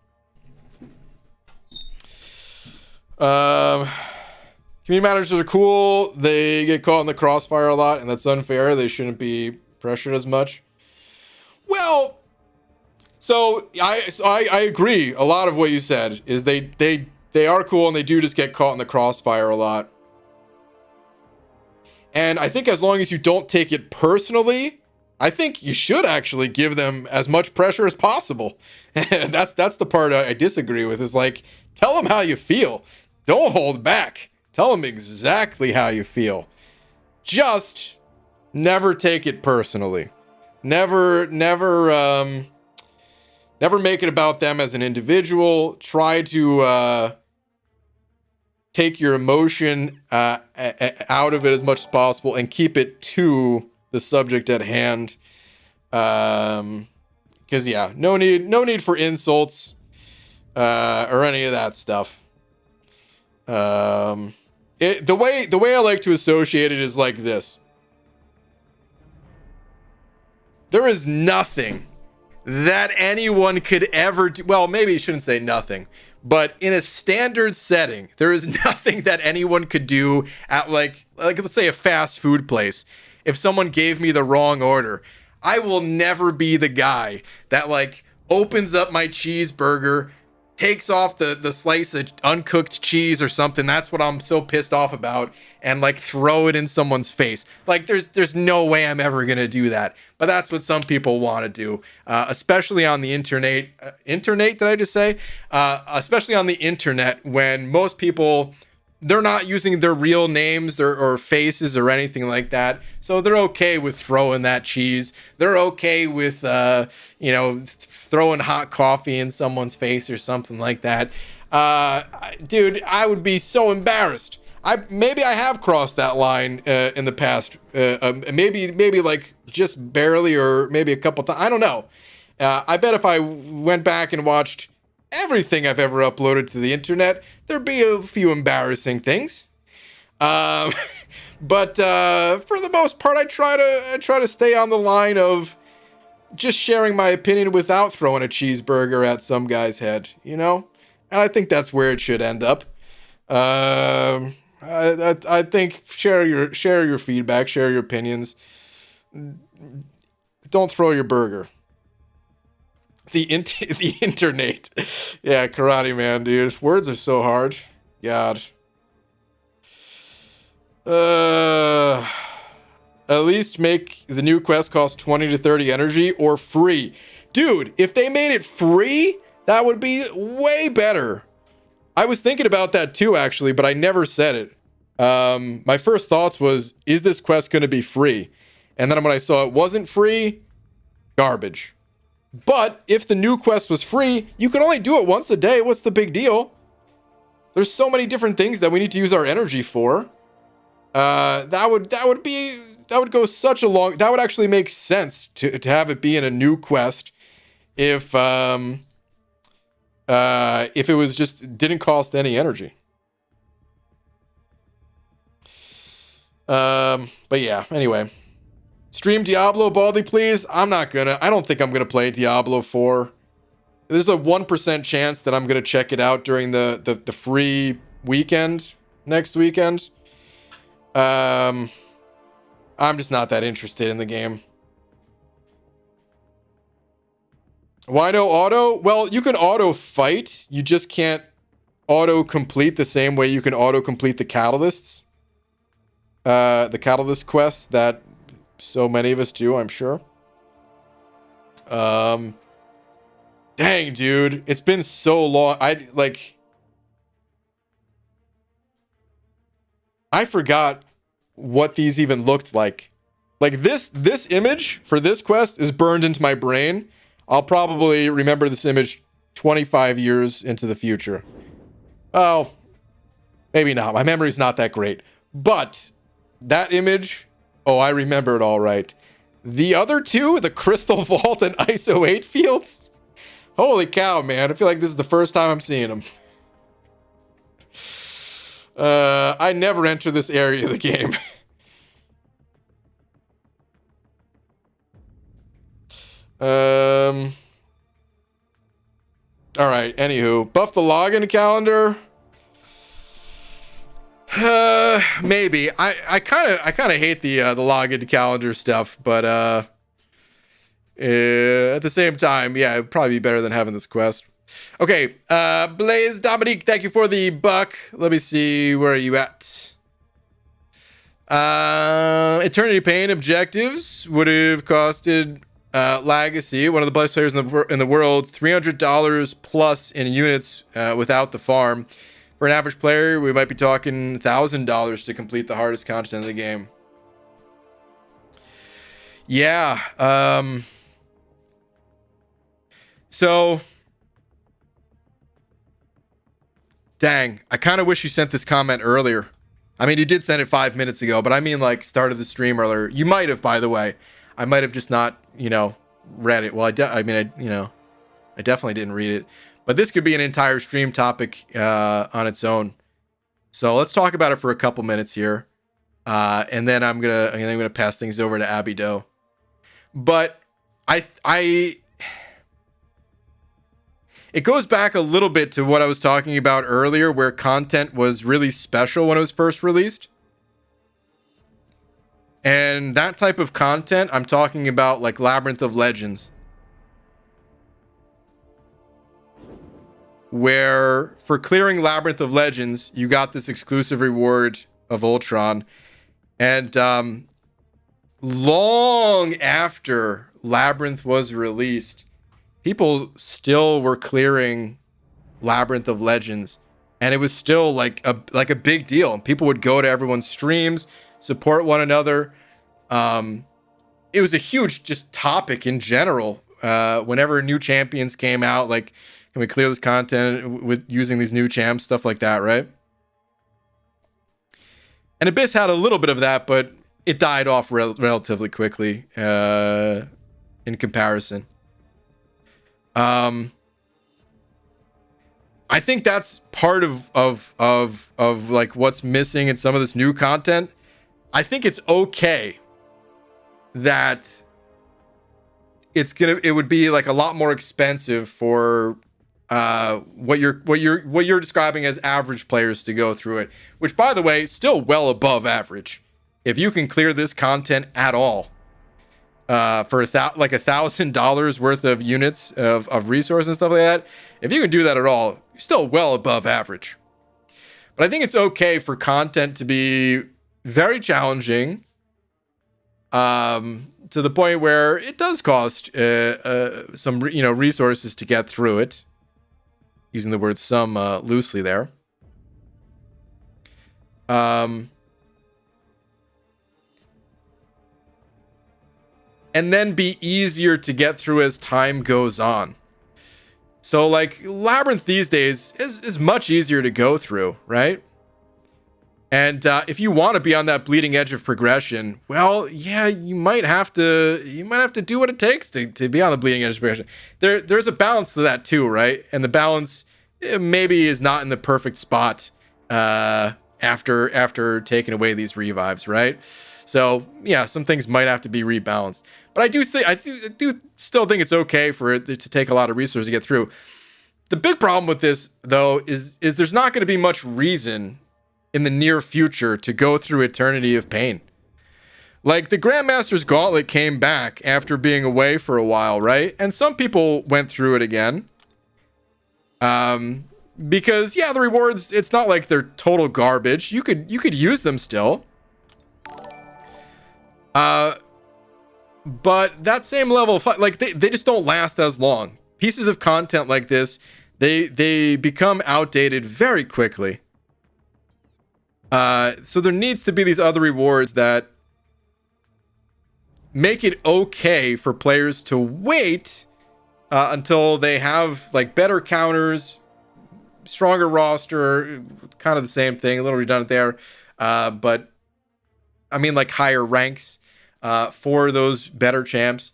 Community managers are cool. They get caught in the crossfire a lot, and that's unfair. They shouldn't be pressured as much. Well, so I agree. A lot of what you said is they are cool, and they do just get caught in the crossfire a lot. And I think as long as you don't take it personally, I think you should actually give them as much pressure as possible. And that's the part I disagree with, is like, tell them how you feel. Don't hold back. Tell them exactly how you feel. Just never take it personally. Never make it about them as an individual. Try to take your emotion out of it as much as possible and keep it to the subject at hand. Because yeah, no need for insults or any of that stuff. The way I like to associate it is like this. There is nothing that anyone could ever do. Well, maybe you shouldn't say nothing, but in a standard setting, there is nothing that anyone could do at like let's say a fast food place. If someone gave me the wrong order, I will never be the guy that like opens up my cheeseburger, takes off the slice of uncooked cheese or something. That's what I'm so pissed off about, and like throw it in someone's face. Like there's no way I'm ever gonna do that. But that's what some people want to do, especially on the internet. Internet, did I just say? Especially on the internet, when most people, they're not using their real names or faces or anything like that. So they're okay with throwing that cheese. They're okay with, throwing hot coffee in someone's face or something like that. Dude, I would be so embarrassed. Maybe I have crossed that line in the past. Maybe like just barely, or maybe a couple times. I don't know. I bet if I went back and watched everything I've ever uploaded to the internet, there'd be a few embarrassing things. But for the most part, I try to stay on the line of just sharing my opinion without throwing a cheeseburger at some guy's head, you know? And I think that's where it should end up. I think share your feedback, share your opinions. Don't throw your burger. The internet. Yeah, Karate Man, dude. Words are so hard. God. At least make the new quest cost 20 to 30 energy or free. Dude, if they made it free, that would be way better. I was thinking about that too, actually, but I never said it. My first thoughts was, is this quest going to be free? And then when I saw it wasn't free, garbage. But if the new quest was free, you could only do it once a day. What's the big deal? There's so many different things that we need to use our energy for. That would go such a long. That would actually make sense to have it be in a new quest, if it was just didn't cost any energy. But yeah. Anyway, stream Diablo, Baldy, please. I don't think I'm gonna play Diablo 4. There's a 1% chance that I'm gonna check it out during the free weekend next weekend. I'm just not that interested in the game. Why no auto? Well, you can auto fight. You just can't auto complete the same way you can auto complete the catalysts. The catalyst quests that so many of us do, I'm sure. Dang, dude. It's been so long. I forgot what these even looked like. Like this image for this quest is burned into my brain. I'll probably remember this image 25 years into the future. Oh, maybe not. My memory's not that great. But that image, oh, I remember it all right. The other two, the Crystal Vault and ISO 8 fields. Holy cow, man. I feel like this is the first time I'm seeing them. I never enter this area of the game. All right. Anywho, buff the login calendar. Maybe. I kind of hate the login calendar stuff, but at the same time, yeah, it'd probably be better than having this quest. Okay, Blaze Dominique, thank you for the buck. Let me see, where are you at? Eternity Pain objectives would have costed Legacy, one of the best players in the world, $300 plus in units without the farm. For an average player, we might be talking $1,000 to complete the hardest content in the game. Yeah. So, dang, I kind of wish you sent this comment earlier. I mean, you did send it 5 minutes ago, but I mean, like, started the stream earlier. You might have, by the way. I might have just not, read it. Well, I definitely didn't read it. But this could be an entire stream topic on its own. So let's talk about it for a couple minutes here, and then I'm gonna pass things over to Abby Doe. But it goes back a little bit to what I was talking about earlier, where content was really special when it was first released. And that type of content, I'm talking about like Labyrinth of Legends, where for clearing Labyrinth of Legends, you got this exclusive reward of Ultron. And long after Labyrinth was released, people still were clearing Labyrinth of Legends, and it was still like a big deal. And people would go to everyone's streams, support one another. It was a huge just topic in general. Whenever new champions came out, like, can we clear this content with using these new champs, stuff like that, right? And Abyss had a little bit of that, but it died off relatively quickly in comparison. I think that's part of like what's missing in some of this new content. I think it's okay that it would be like a lot more expensive for what you're describing as average players to go through it, which, by the way, still well above average. If you can clear this content at all for like $1,000 worth of units of resource and stuff like that, if you can do that at all, you're still well above average. But I think it's okay for content to be very challenging, to the point where it does cost some resources to get through it. Using the word "some" loosely there. And then be easier to get through as time goes on. So, like, Labyrinth these days is much easier to go through, right? And if you want to be on that bleeding edge of progression, well, yeah, you might have to do what it takes to be on the bleeding edge of progression. There's a balance to that too, right? And the balance maybe is not in the perfect spot after taking away these revives, right? So yeah, some things might have to be rebalanced. But I do still think it's okay for it to take a lot of resources to get through. The big problem with this, though, is there's not going to be much reason in the near future to go through Eternity of Pain. Like, the Grandmaster's Gauntlet came back after being away for a while, right? And some people went through it again. Because, yeah, the rewards, it's not like they're total garbage. You could use them still. But that same level of fun, like, they just don't last as long. Pieces of content like this, they become outdated very quickly. So there needs to be these other rewards that make it okay for players to wait until they have like better counters, stronger roster, kind of the same thing, a little redundant there. But I mean, like, higher ranks for those better champs.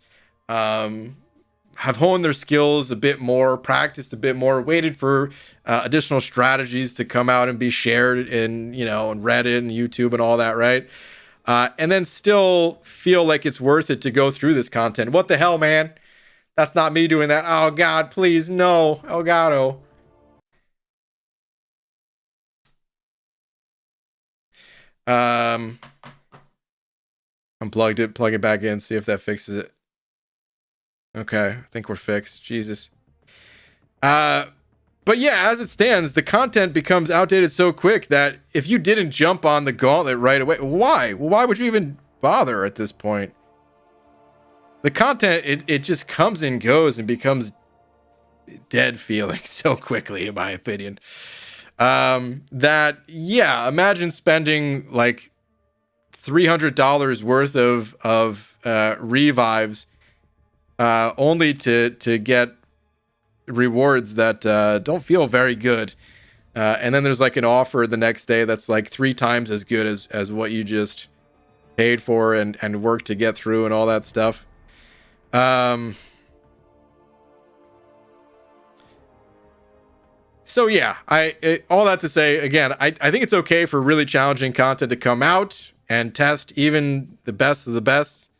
Have honed their skills a bit more, practiced a bit more, waited for additional strategies to come out and be shared in, on Reddit and YouTube and all that, right? And then still feel like it's worth it to go through this content. What the hell, man? That's not me doing that. Oh, God, please, no. Elgato. Unplugged it, plug it back in, see if that fixes it. Okay, I think we're fixed. Jesus. But yeah, as it stands, the content becomes outdated so quick that if you didn't jump on the gauntlet right away, why? Well, why would you even bother at this point? The content, it just comes and goes and becomes dead feeling so quickly, in my opinion. That, yeah, imagine spending like $300 worth of revives only to get rewards that don't feel very good, and then there's like an offer the next day that's like 3 times as good as what you just paid for and worked to get through and all that stuff. So yeah, all that to say, again, I think it's okay for really challenging content to come out and test even the best of the best.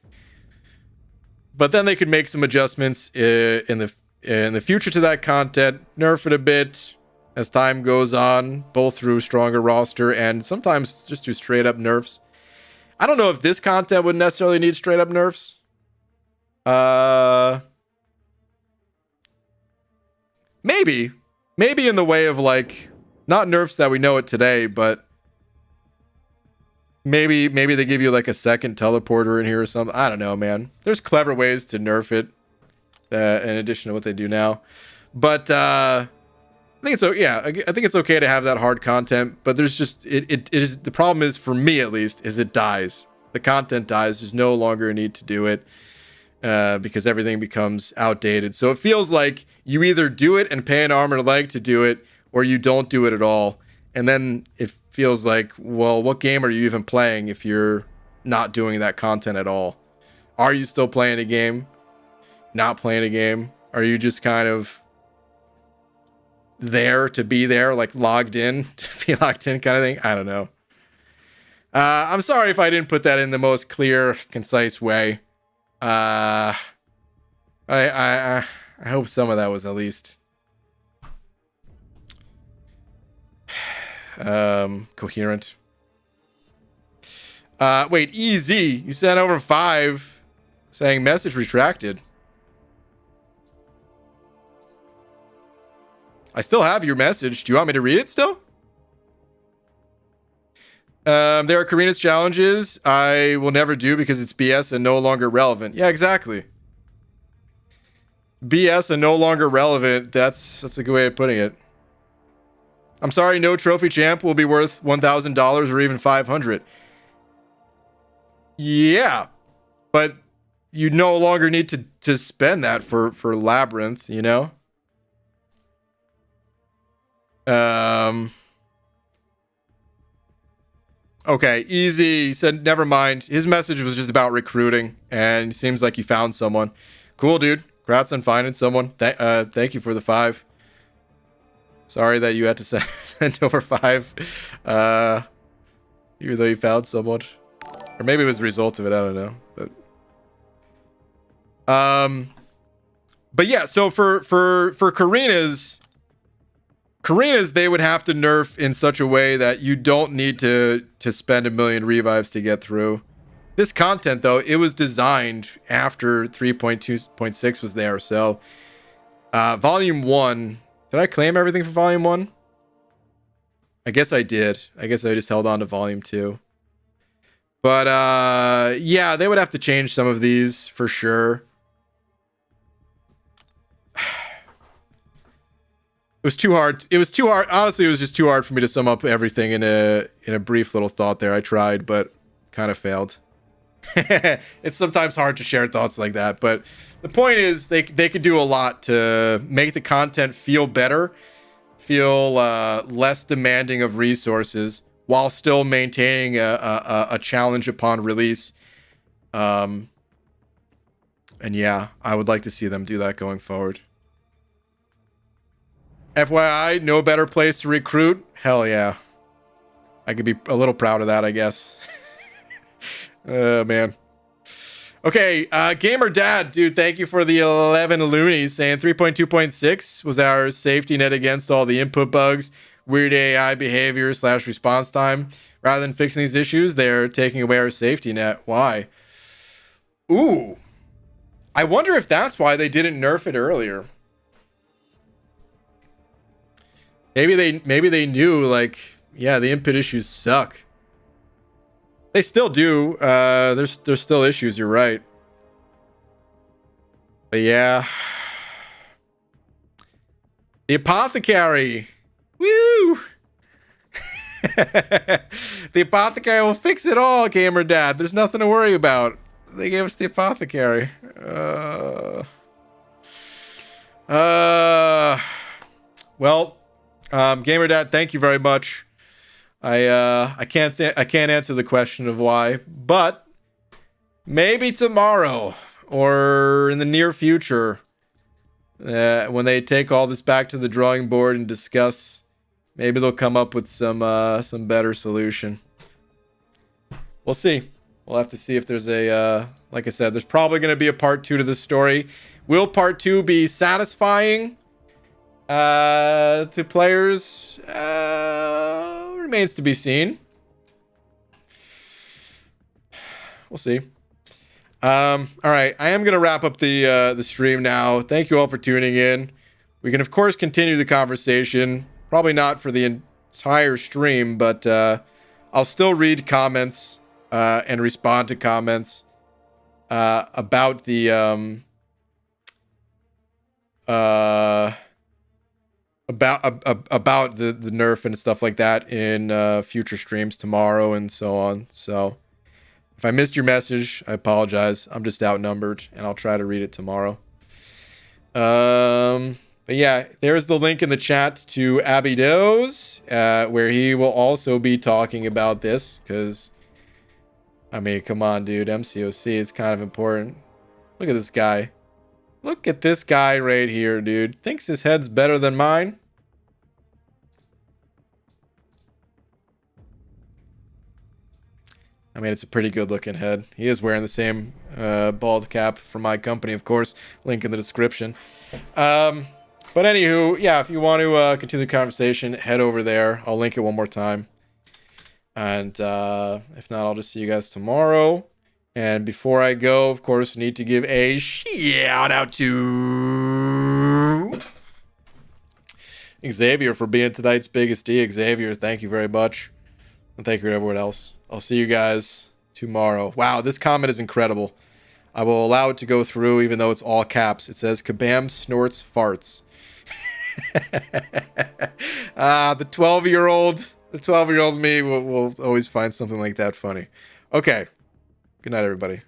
But then they could make some adjustments in the future to that content, nerf it a bit as time goes on, both through stronger roster and sometimes just through straight up nerfs. I don't know if this content would necessarily need straight up nerfs. Maybe in the way of like, not nerfs that we know it today, but maybe they give you like a second teleporter in here or something. I don't know, man. There's clever ways to nerf it in addition to what they do now. But I think it's yeah. I think it's okay to have that hard content, but there's just it is, the problem is, for me at least, is it dies. The content dies. There's no longer a need to do it because everything becomes outdated. So it feels like you either do it and pay an arm and a leg to do it, or you don't do it at all. And then it feels like, well, what game are you even playing if you're not doing that content at all? Are you still playing a game? Not playing a game? Are you just kind of there to be there, like logged in to be logged in kind of thing? I don't know. I'm sorry if I didn't put that in the most clear, concise way. I hope some of that was at least coherent. Wait, EZ, you sent over 5 saying message retracted. I still have your message. Do you want me to read it still? There are Karina's challenges I will never do because it's BS and no longer relevant. Yeah, exactly. BS and no longer relevant. That's a good way of putting it. I'm sorry, no trophy champ will be worth $1,000 or even $500. Yeah, but you no longer need to spend that for Labyrinth, you know? Okay, easy. Said never mind. His message was just about recruiting, and it seems like you found someone. Cool, dude. Congrats on finding someone. Thank you for the 5. Sorry that you had to send over 5. Even though you found someone. Or maybe it was the result of it, I don't know. But yeah, so for Karina's, they would have to nerf in such a way that you don't need to spend 1 million revives to get through. This content, though, it was designed after 3.2.6 was there. So, Volume 1... Did I claim everything for Volume 1? I guess I did. I guess I just held on to Volume 2. But, yeah, they would have to change some of these for sure. It was too hard. It was too hard. Honestly, it was just too hard for me to sum up everything in a brief little thought there. I tried, but kind of failed. It's sometimes hard to share thoughts like that, but the point is they could do a lot to make the content feel better, feel less demanding of resources, while still maintaining a challenge upon release. And yeah, I would like to see them do that going forward. FYI, no better place to recruit. Hell yeah. I could be a little proud of that, I guess. Oh, man. Okay, Gamer Dad, dude, thank you for the 11 loonies, saying 3.2.6 was our safety net against all the input bugs, weird AI behavior / response time. Rather than fixing these issues, they're taking away our safety net. Why? Ooh. I wonder if that's why they didn't nerf it earlier. Maybe they knew, like, yeah, the input issues suck. They still do. There's still issues, you're right. But yeah. The apothecary. Woo! The apothecary will fix it all, Gamer Dad. There's nothing to worry about. They gave us the apothecary. Well, Gamer Dad, thank you very much. I can't answer the question of why, but maybe tomorrow or in the near future, when they take all this back to the drawing board and discuss, maybe they'll come up with some better solution. We'll see. We'll have to see if there's a like I said, there's probably going to be a part 2 to this story. Will part 2 be satisfying to players? Remains to be seen. We'll see. All right, I am gonna wrap up the stream now. Thank you all for tuning in. We can of course continue the conversation. Probably not for the entire stream, but I'll still read comments and respond to comments about the about the nerf and stuff like that in future streams tomorrow and so on. So if I missed your message, I apologize. I'm just outnumbered, and I'll try to read it tomorrow. But yeah, there's the link in the chat to Abby Doe's, where he will also be talking about this, because, I mean, come on, dude. MCOC is kind of important. Look at this guy. Look at this guy right here, dude. Thinks his head's better than mine. I mean, it's a pretty good looking head. He is wearing the same bald cap from my company, of course. Link in the description. But anywho, yeah, if you want to continue the conversation, head over there. I'll link it one more time. And if not, I'll just see you guys tomorrow. And before I go, of course, need to give a shout out to Xavier for being tonight's biggest D. Xavier, thank you very much. And thank you to everyone else. I'll see you guys tomorrow. Wow, this comment is incredible. I will allow it to go through even though it's all caps. It says, Kabam snorts farts. The 12-year-old me will always find something like that funny. Okay. Good night, everybody.